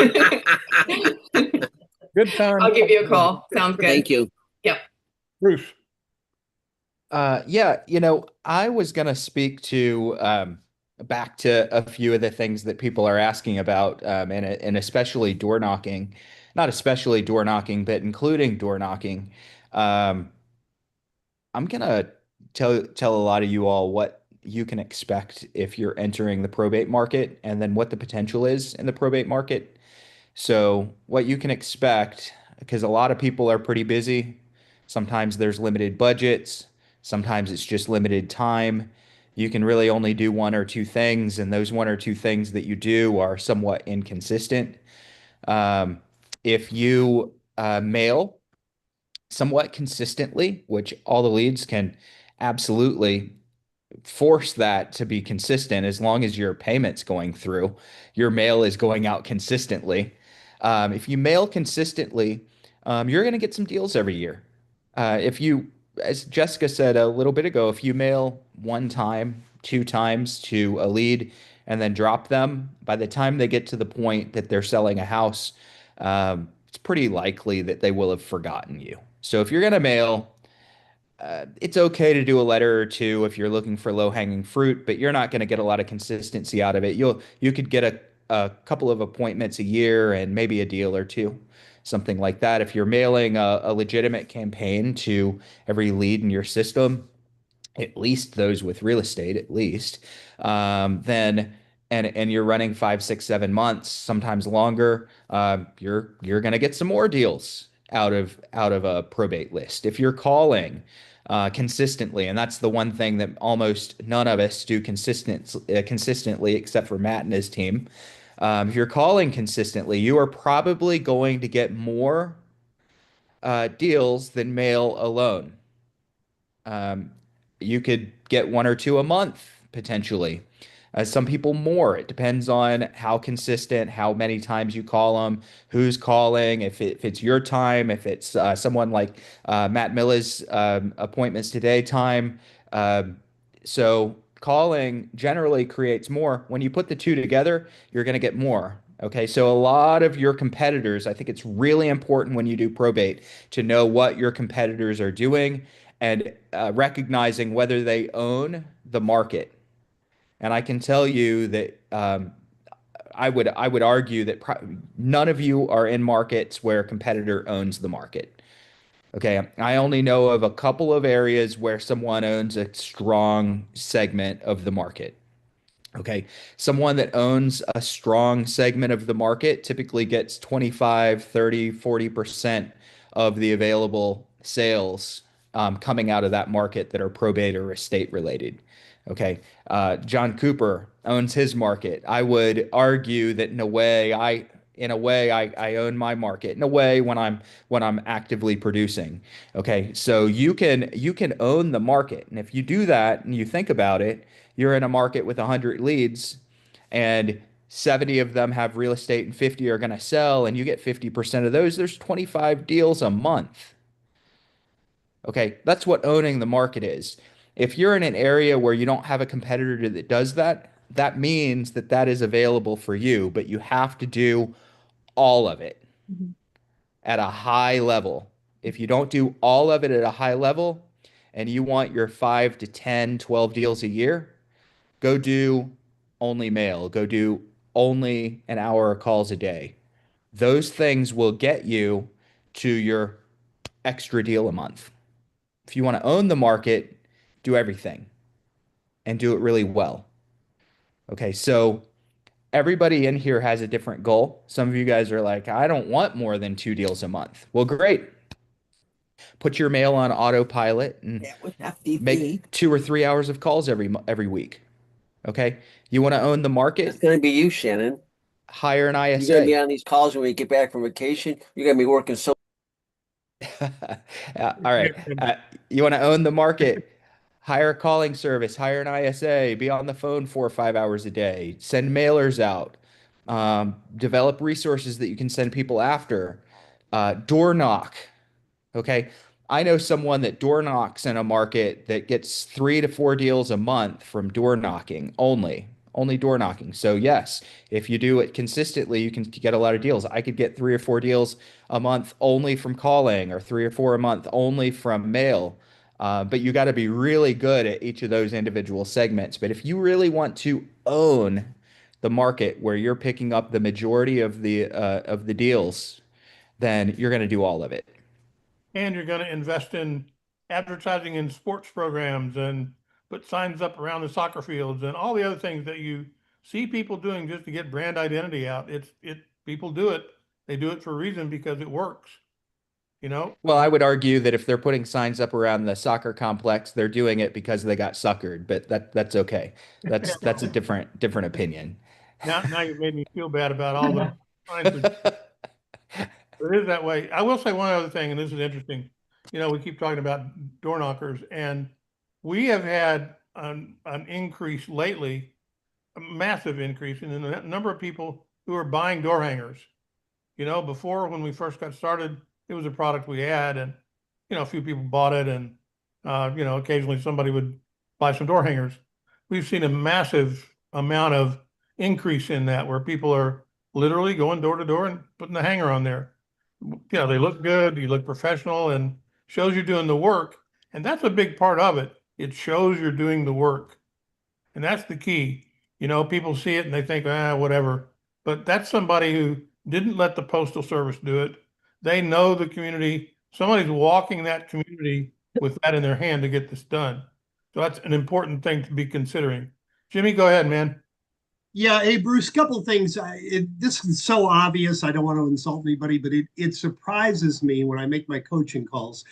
Good time. I'll give you a call. Sounds good. Thank you. Yep. Bruce? Yeah, I was gonna speak to back to a few of the things that people are asking about, and especially door knocking, not especially door knocking, but including door knocking. Um, I'm gonna tell a lot of you all what you can expect if you're entering the probate market, and then what the potential is in the probate market. So, what you can expect, because a lot of people are pretty busy. Sometimes there's limited budgets, sometimes it's just limited time. You can really only do one or two things, and those one or two things that you do are somewhat inconsistent. Um, if you mail somewhat consistently, which all the leads can absolutely force that to be consistent, as long as your payment's going through, your mail is going out consistently. If you mail consistently, you're going to get some deals every year. If you, as Jessica said a little bit ago, if you mail one time, two times to a lead and then drop them, by the time they get to the point that they're selling a house, it's pretty likely that they will have forgotten you. So if you're going to mail, it's okay to do a letter or two if you're looking for low-hanging fruit, but you're not going to get a lot of consistency out of it. You could get a couple of appointments a year and maybe a deal or two, something like that. If you're mailing a legitimate campaign to every lead in your system, at least those with real estate, at least, then and you're running 5, 6, 7 months, sometimes longer, you're going to get some more deals out of a probate list. If you're calling consistently, and that's the one thing that almost none of us do consistently, except for Matt and his team. If you're calling consistently, you are probably going to get more deals than mail alone. Um, you could get one or two a month potentially. Some people more. It depends on how consistent, how many times you call them, who's calling, if it's your time, if it's someone like Matt Miller's appointments today time. So calling generally creates more. When you put the two together, you're going to get more. Okay, so a lot of your competitors, I think it's really important when you do probate to know what your competitors are doing and recognizing whether they own the market. And I can tell you that I would argue that none of you are in markets where a competitor owns the market. Okay, I only know of a couple of areas where someone owns a strong segment of the market. Okay, someone that owns a strong segment of the market typically gets 25, 30, 40% of the available sales coming out of that market that are probate or estate related. Okay, John Cooper owns his market. I would argue that in a way I own my market in a way when I'm actively producing. Okay, so you can own the market, and if you do that and you think about it, you're in a market with 100 leads and 70 of them have real estate and 50 are going to sell, and you get 50% of those. There's 25 deals a month. Okay, that's what owning the market is. If you're in an area where you don't have a competitor that does that, that means that that is available for you, but you have to do all of it Mhm. at a high level. If you don't do all of it at a high level and you want your 5 to 10, 12 deals a year, go do only mail, go do only an hour of calls a day. Those things will get you to your extra deal a month. If you want to own the market, do everything and do it really well. Okay, so everybody in here has a different goal. Some of you guys are like, I don't want more than two deals a month. Well, great. Put your mail on autopilot and That would have to be. make 2 or 3 hours of calls every week. Okay. You want to own the It's market? gonna be you, Shannon. Hire an You're gonna be ISA. on these calls when we get back from vacation. You're gonna be working so. All right. You want to own the market? Hire a calling service, hire an ISA, be on the phone 4 or 5 hours a day, send mailers out, develop resources that you can send people after, door knock. Okay. I know someone that door knocks in a market that gets 3 to 4 deals a month from door knocking only door knocking. So yes, if you do it consistently, you can get a lot of deals. I could get 3 or 4 deals a month only from calling, or 3 or 4 a month only from mail. But you got to be really good at each of those individual segments. But if you really want to own the market where you're picking up the majority of the deals, then you're going to do all of it. And you're going to invest in advertising in sports programs and put signs up around the soccer fields and all the other things that you see people doing just to get brand identity out. People do it. They do it for a reason, because it works. You know? Well, I would argue that if they're putting signs up around the soccer complex, they're doing it because they got suckered, but that's okay. That's a different opinion. Now you've made me feel bad about all the signs. It is that way. I will say one other thing, and this is interesting. You know, we keep talking about door knockers, and we have had an increase lately, a massive increase in the number of people who are buying door hangers. You know, before, when we first got started, it was a product we had, and, you know, a few people bought it, and, you know, occasionally somebody would buy some door hangers. We've seen a massive amount of increase in that, where people are literally going door to door and putting the hanger on there. You know, they look good, you look professional, and shows you're doing the work. And that's a big part of it. It shows you're doing the work. And that's the key. You know, people see it and they think, whatever. But that's somebody who didn't let the Postal Service do it. They know the community. Somebody's walking that community with that in their hand to get this done. So that's an important thing to be considering. Jimmy, go ahead, man. Yeah, hey Bruce, couple of things. This is so obvious. I don't want to insult anybody, but it surprises me when I make my coaching calls.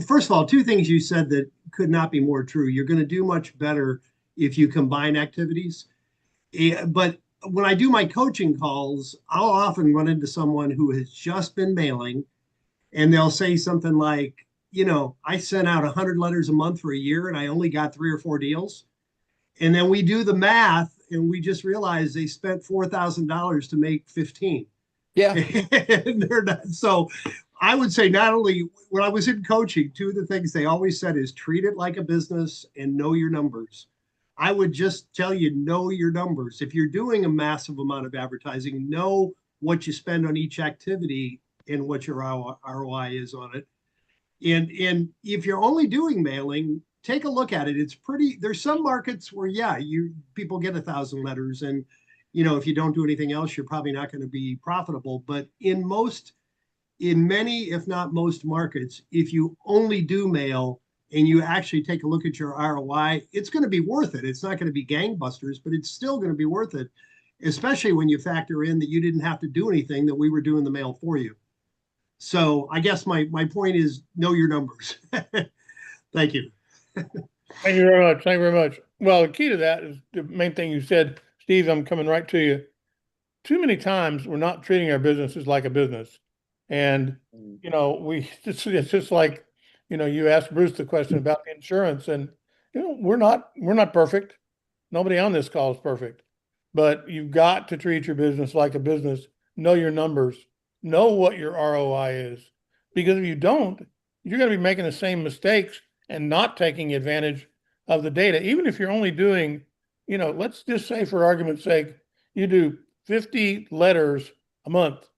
First of all, two things you said that could not be more true. You're going to do much better if you combine activities. But when I do my coaching calls, I'll often run into someone who has just been mailing, and they'll say something like, you know, I sent out 100 letters a month for a year and I only got 3 or 4 deals. And then we do the math and we just realize they spent $4,000 to make 15. Yeah. And they're not. So I would say, not only when I was in coaching, two of the things they always said is treat it like a business and know your numbers. I would just tell you, know your numbers. If you're doing a massive amount of advertising, know what you spend on each activity and what your ROI is on it. And if you're only doing mailing, take a look at it. It's pretty, there's some markets where, yeah, people get 1,000 letters, and, you know, if you don't do anything else, you're probably not going to be profitable. But in many, if not most markets, if you only do mail and you actually take a look at your ROI, it's going to be worth it. It's not going to be gangbusters, but it's still going to be worth it, especially when you factor in that you didn't have to do anything, that we were doing the mail for you. So I guess my point is, know your numbers. Thank you. Thank you very much. Thank you very much. Well, the key to that is the main thing you said, Steve. I'm coming right to you. Too many times we're not treating our businesses like a business. And, you know, it's just like, you know, you asked Bruce the question about the insurance, and, you know, we're not perfect. Nobody on this call is perfect, but you've got to treat your business like a business. Know your numbers, know what your ROI is, because if you don't, you're going to be making the same mistakes and not taking advantage of the data. Even if you're only doing, you know, let's just say, for argument's sake, you do 50 letters a month.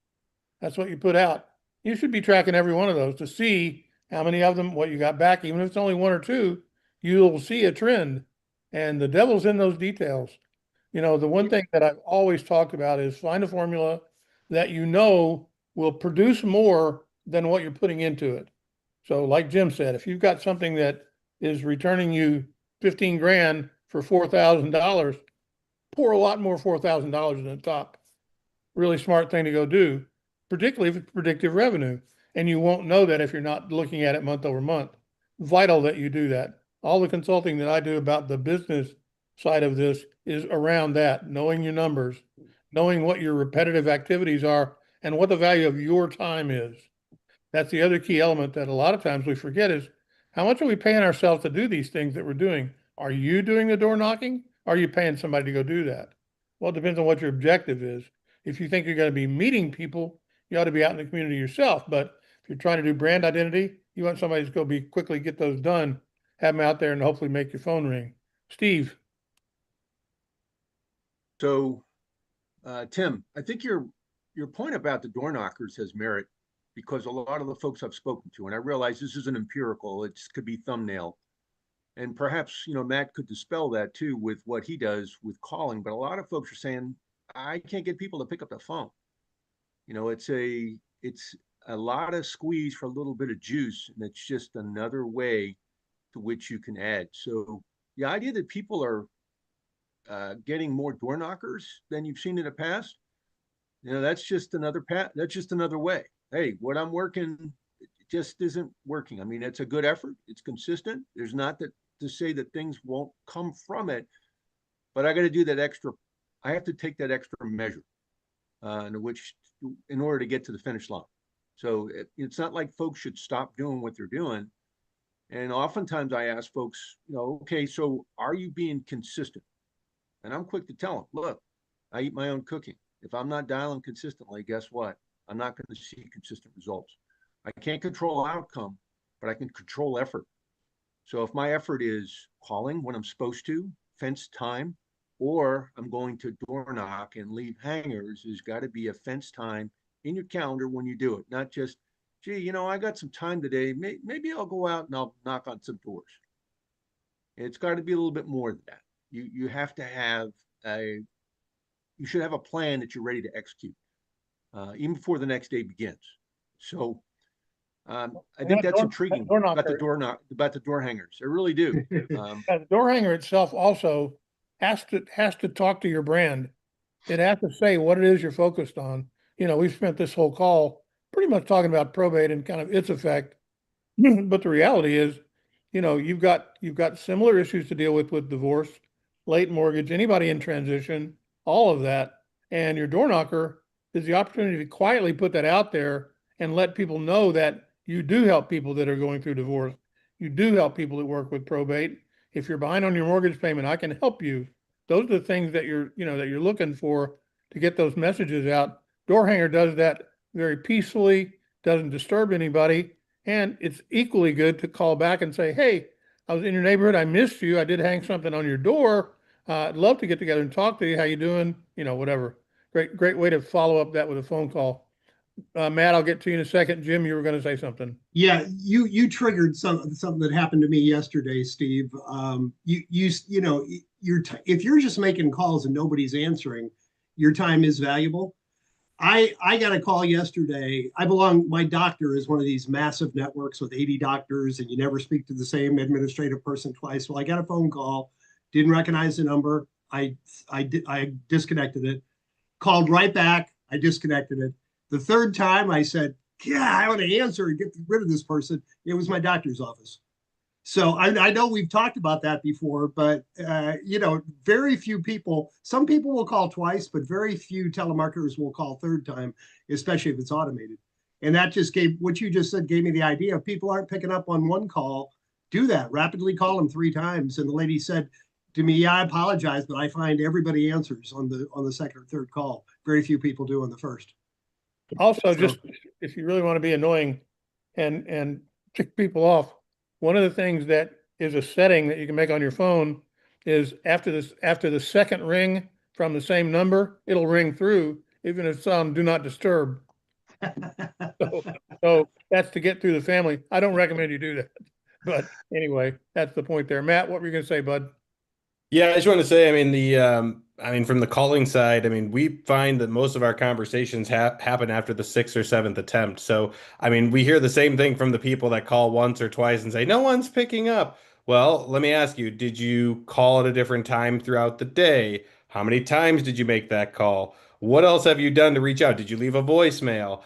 That's what you put out. You should be tracking every one of those to see how many of them, what you got back. Even if it's only 1 or 2, you'll see a trend. And the devil's in those details. You know, the one thing that I've always talked about is find a formula that you know will produce more than what you're putting into it. So like Jim said, if you've got something that is returning you 15 grand for $4,000, pour a lot more $4,000 in the top. Really smart thing to go do, particularly if it's predictive revenue. and you won't know that if you're not looking at it month over month. Vital that you do that. All the consulting that I do about the business side of this is around that, knowing your numbers, knowing what your repetitive activities are, and what the value of your time is. That's the other key element that a lot of times we forget is how much are we paying ourselves to do these things that we're doing? Are you doing the door knocking? Or are you paying somebody to go do that? Well, it depends on what your objective is. If you think you're going to be meeting people, you ought to be out in the community yourself. But if you're trying to do brand identity, you want somebody to go be quickly get those done, have them out there and hopefully make your phone ring. Steve. So, Tim, I think your point about the door knockers has merit, because a lot of the folks I've spoken to, and I realize this isn't empirical, it could be thumbnail. And perhaps, Matt could dispel that too with what he does with calling, but a lot of folks are saying, I can't get people to pick up the phone. It's a lot of squeeze for a little bit of juice, and it's just another way to which you can add. So the idea that people are getting more door knockers than you've seen in the past, that's just another that's just another way. Hey, what I'm working just isn't working. I mean, it's a good effort. It's consistent. There's not that to say that things won't come from it, but I got to do that extra. I have to take that extra measure in order to get to the finish line. So it's not like folks should stop doing what they're doing. And oftentimes I ask folks, okay, so are you being consistent? And I'm quick to tell them, look, I eat my own cooking. If I'm not dialing consistently, guess what? I'm not going to see consistent results. I can't control outcome, but I can control effort. So if my effort is calling when I'm supposed to, fence time, or I'm going to door knock and leave hangers, there's got to be a fence time in your calendar when you do it. Not just, gee, I got some time today. Maybe I'll go out and I'll knock on some doors. It's got to be a little bit more than that. You have to have you should have a plan that you're ready to execute, even before the next day begins. So I think that's intriguing about the door hangers. I really do. The door hanger itself also has to talk to your brand. It has to say what it is you're focused on. We've spent this whole call pretty much talking about probate and kind of its effect, but the reality is, you've got similar issues to deal with divorce, late mortgage, anybody in transition, all of that, and your door knocker is the opportunity to quietly put that out there and let people know that you do help people that are going through divorce. You do help people that work with probate. If you're behind on your mortgage payment, I can help you. Those are the things that you're looking for to get those messages out. Door hanger does that very peacefully, doesn't disturb anybody, and it's equally good to call back and say, hey, I was in your neighborhood, I missed you, I did hang something on your door. I'd love to get together and talk to you. How you doing? Whatever. Great way to follow up that with a phone call. Matt, I'll get to you in a second. Jim, you were going to say something. Yeah, you triggered something that happened to me yesterday, Steve. If you're just making calls and nobody's answering, your time is valuable. I got a call yesterday. My doctor is one of these massive networks with 80 doctors, and you never speak to the same administrative person twice. Well, I got a phone call, didn't recognize the number. I disconnected it, called right back. I disconnected it. The third time I said, yeah, I want to answer and get rid of this person. It was my doctor's office. So I know we've talked about that before, but very few people, some people will call twice, but very few telemarketers will call third time, especially if it's automated. And that just what you just said gave me the idea. If people aren't picking up on one call, do that. Rapidly call them 3 times. And the lady said to me, yeah, I apologize, but I find everybody answers on the second or third call. Very few people do on the first. Also, just if you really want to be annoying and tick people off, one of the things that is a setting that you can make on your phone is after the second ring from the same number, it'll ring through, even if it's on do not disturb. So that's to get through the family. I don't recommend you do that. But anyway, that's the point there. Matt, what were you going to say, bud? Yeah, I just want to say, from the calling side, we find that most of our conversations happen after the 6th or 7th attempt. So, we hear the same thing from the people that call once or twice and say, no one's picking up. Well, let me ask you, did you call at a different time throughout the day? How many times did you make that call? what else have you done to reach out? Did you leave a voicemail?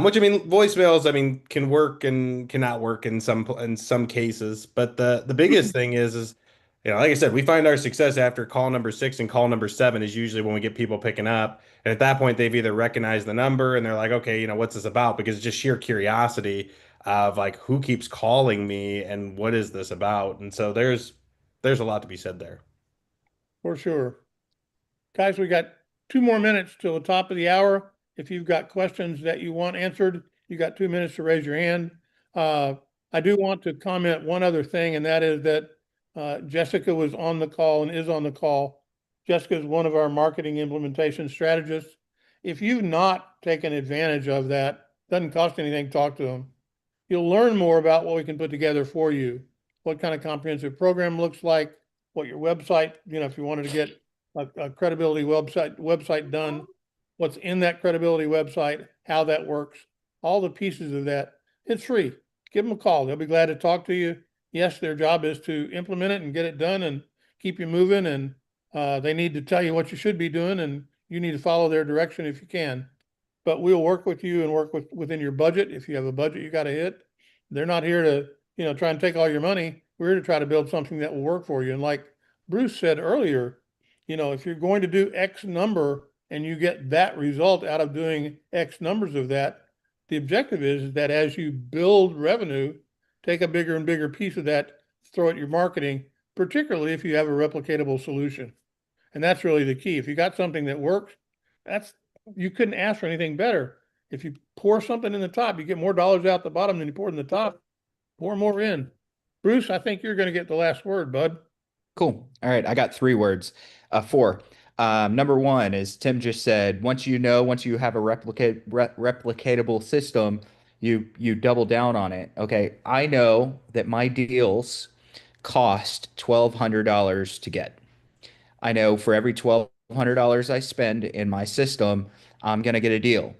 Which I mean, voicemails, I mean, can work and cannot work in some cases. But the biggest thing is like I said, we find our success after call number 6 and call number 7 is usually when we get people picking up. And at that point, they've either recognized the number and they're like, okay, what's this about? Because it's just sheer curiosity of like who keeps calling me and what is this about? And so there's a lot to be said there. For sure. Guys, we got 2 more minutes till the top of the hour. If you've got questions that you want answered, you got 2 minutes to raise your hand. I do want to comment one other thing, and that is that Jessica was on the call and is on the call. Jessica is one of our marketing implementation strategists. If you've not taken advantage of that, doesn't cost anything, talk to them. You'll learn more about what we can put together for you, what kind of comprehensive program looks like, what your website, if you wanted to get a credibility website done, what's in that credibility website, how that works, all the pieces of that. It's free. Give them a call. They'll be glad to talk to you. Yes, their job is to implement it and get it done and keep you moving. And they need to tell you what you should be doing, and you need to follow their direction if you can. But we'll work with you and work within your budget. If you have a budget you got to hit, they're not here to try and take all your money. We're here to try to build something that will work for you. And like Bruce said earlier, if you're going to do X number and you get that result out of doing X numbers of that, the objective is that as you build revenue, take a bigger and bigger piece of that, throw it at your marketing, particularly if you have a replicatable solution. And that's really the key. If you got something that works, you couldn't ask for anything better. If you pour something in the top, you get more dollars out the bottom than you poured in the top. Pour more in. Bruce, I think you're going to get the last word, bud. Cool. All right. I got 3 words. 4. Number 1 is Tim just said, once you have a replicatable system, you double down on it. Okay. I know that my deals cost $1,200 to get. I know for every $1,200 I spend in my system, I'm going to get a deal.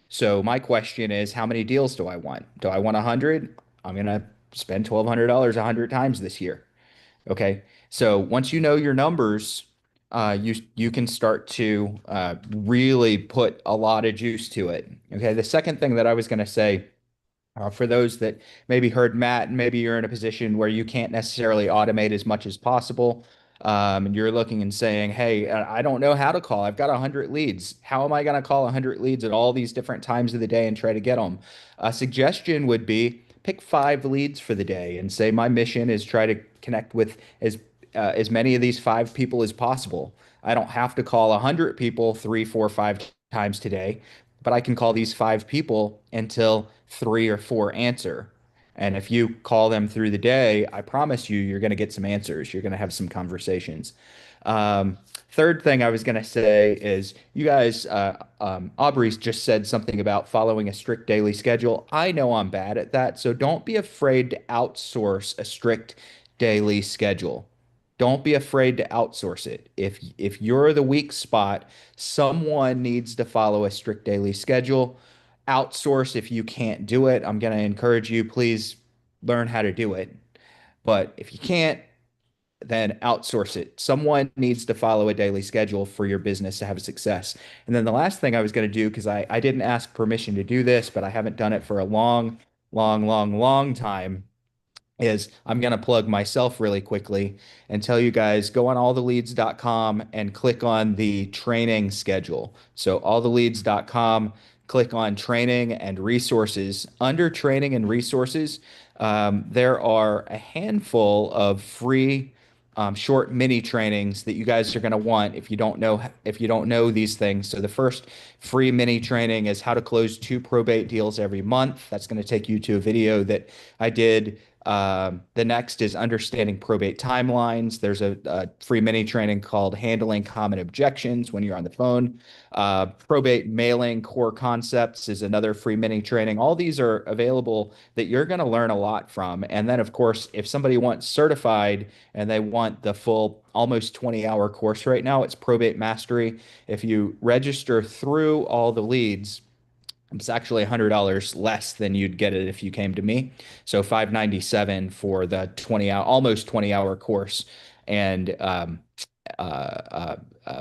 So my question is, how many deals do I want? Do I want 100? I'm going to spend $1,200 100 times this year. Okay. So once you know your numbers, you can start to really put a lot of juice to it. Okay. The second thing that I was going to say, for those that maybe heard Matt, and maybe you're in a position where you can't necessarily automate as much as possible, and you're looking and saying, hey, I don't know how to call. I've got 100 leads. How am I going to call 100 leads at all these different times of the day and try to get them? A suggestion would be pick 5 leads for the day and say, my mission is try to connect with as many of these 5 people as possible. I don't have to call 100 people 3, 4, 5 times today, but I can call these 5 people until 3 or 4 answer. And if you call them through the day, I promise you're going to get some answers. You're going to have some conversations. Third thing I was going to say is you guys, Aubrey's just said something about following a strict daily schedule. I know I'm bad at that, so don't be afraid to outsource a strict daily schedule. Don't be afraid to outsource it. If you're the weak spot, someone needs to follow a strict daily schedule. Outsource if you can't do it. I'm going to encourage you, please learn how to do it. But if you can't, then outsource it. Someone needs to follow a daily schedule for your business to have success. And then the last thing I was going to do, because I didn't ask permission to do this, but I haven't done it for a long, long, long, long time, is I'm going to plug myself really quickly and tell you guys, go on alltheleads.com and click on the training schedule. So alltheleads.com, click on training and resources. Under training and resources, there are a handful of free short mini trainings that you guys are going to want if you don't know these things. So the first free mini training is how to close 2 probate deals every month. That's going to take you to a video that I did. The next is understanding probate timelines. There's a free mini training called handling common objections when you're on the phone. Probate mailing core concepts is another free mini training. All these are available that you're going to learn a lot from. And then, of course, if somebody wants certified and they want the full almost 20-hour course right now, it's Probate Mastery. If you register through All the Leads, it's actually $100 less than you'd get it if you came to me. So $597 for the almost 20-hour course. And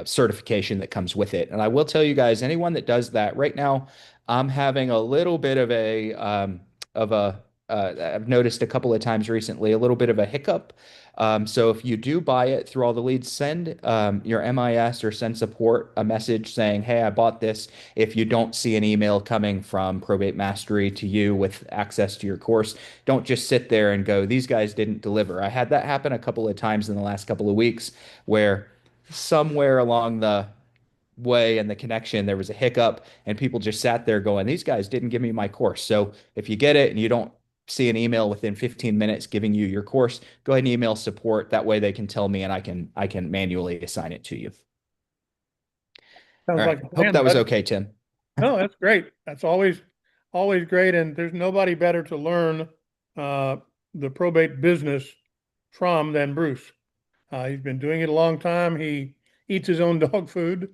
certification that comes with it. And I will tell you guys, anyone that does that right now, I'm having a little bit of I've noticed a couple of times recently, a little bit of a hiccup. So if you do buy it through all the leads, send your MIS or send support a message saying, hey, I bought this. If you don't see an email coming from Probate Mastery to you with access to your course, don't just sit there and go, these guys didn't deliver. I had that happen a couple of times in the last couple of weeks where somewhere along the way and the connection, there was a hiccup and people just sat there going, these guys didn't give me my course. So if you get it and you don't see an email within 15 minutes giving you your course, go ahead and email support. That way they can tell me and I can manually assign it to you. Sounds All like right. a plan, Hope that was bud. okay, Tim. No, that's great. That's always great. And there's nobody better to learn the probate business from than Bruce. He's been doing it a long time. He eats his own dog food.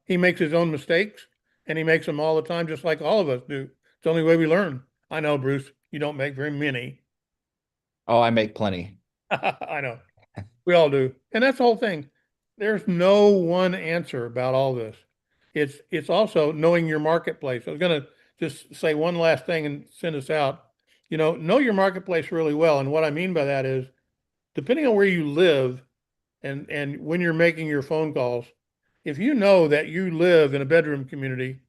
He makes his own mistakes, and he makes them all the time, just like all of us do. It's the only way we learn. I know, Bruce, you don't make very many. Oh, I make plenty. I know. We all do. And that's the whole thing. There's no one answer about all this. It's also knowing your marketplace. I was going to just say one last thing and send us out. Know your marketplace really well. And what I mean by that is, depending on where you live and when you're making your phone calls, if you know that you live in a bedroom community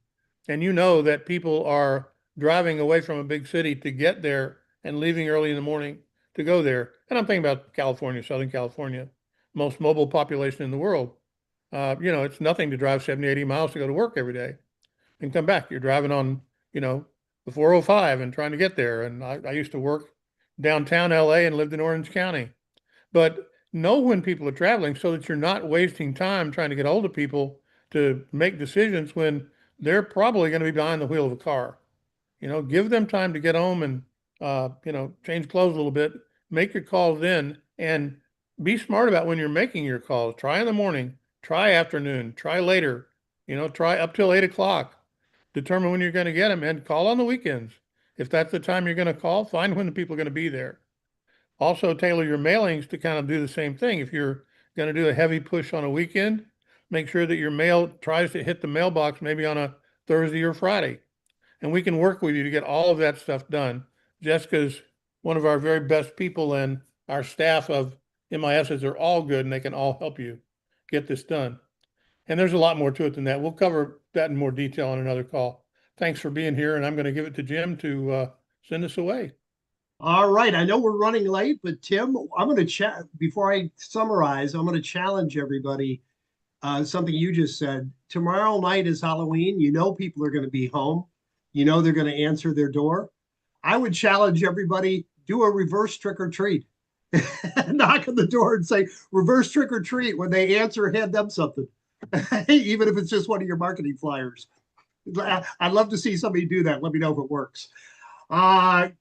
and you know that people are driving away from a big city to get there and leaving early in the morning to go there, and I'm thinking about California, Southern California, most mobile population in the world. It's nothing to drive 70, 80 miles to go to work every day and come back. You're driving on, the 405 and trying to get there. And I used to work downtown LA and lived in Orange County. But know when people are traveling so that you're not wasting time trying to get hold of people to make decisions when they're probably going to be behind the wheel of a car. Give them time to get home and, change clothes a little bit, make your calls in, and be smart about when you're making your calls. Try in the morning, try afternoon, try later, try up till 8 o'clock. Determine when you're going to get them and call on the weekends. If that's the time you're going to call, find when the people are going to be there. Also tailor your mailings to kind of do the same thing. If you're going to do a heavy push on a weekend, make sure that your mail tries to hit the mailbox maybe on a Thursday or Friday. And we can work with you to get all of that stuff done. Jessica's one of our very best people, and our staff of MISs are all good and they can all help you get this done. And there's a lot more to it than that. We'll cover that in more detail on another call. Thanks for being here, and I'm going to give it to Jim to send us away. All right. I know we're running late, but Tim, I'm going to chat before I summarize. I'm going to challenge everybody. Something you just said. Tomorrow night is Halloween. People are going to be home. They're going to answer their door. I would challenge everybody, do a reverse trick or treat. Knock on the door and say, reverse trick or treat. When they answer, hand them something. Even if it's just one of your marketing flyers. I'd love to see somebody do that. Let me know if it works.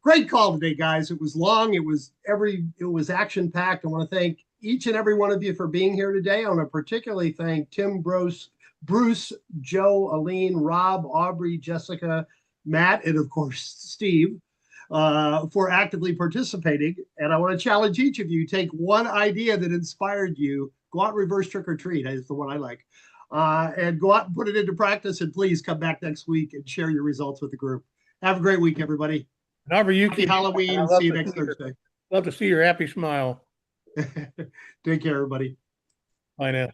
Great call today, guys. It was long. It was action packed. I want to thank each and every one of you for being here today. I want to particularly thank Tim, Bruce, Joe, Aline, Rob, Aubrey, Jessica, Matt, and of course, Steve, for actively participating. And I want to challenge each of you, take one idea that inspired you, go out and reverse trick or treat is the one I like, and go out and put it into practice. And please come back next week and share your results with the group. Have a great week, everybody. However you Happy Halloween. See you next Thursday. Love to see your happy smile. Take care, everybody. Bye now.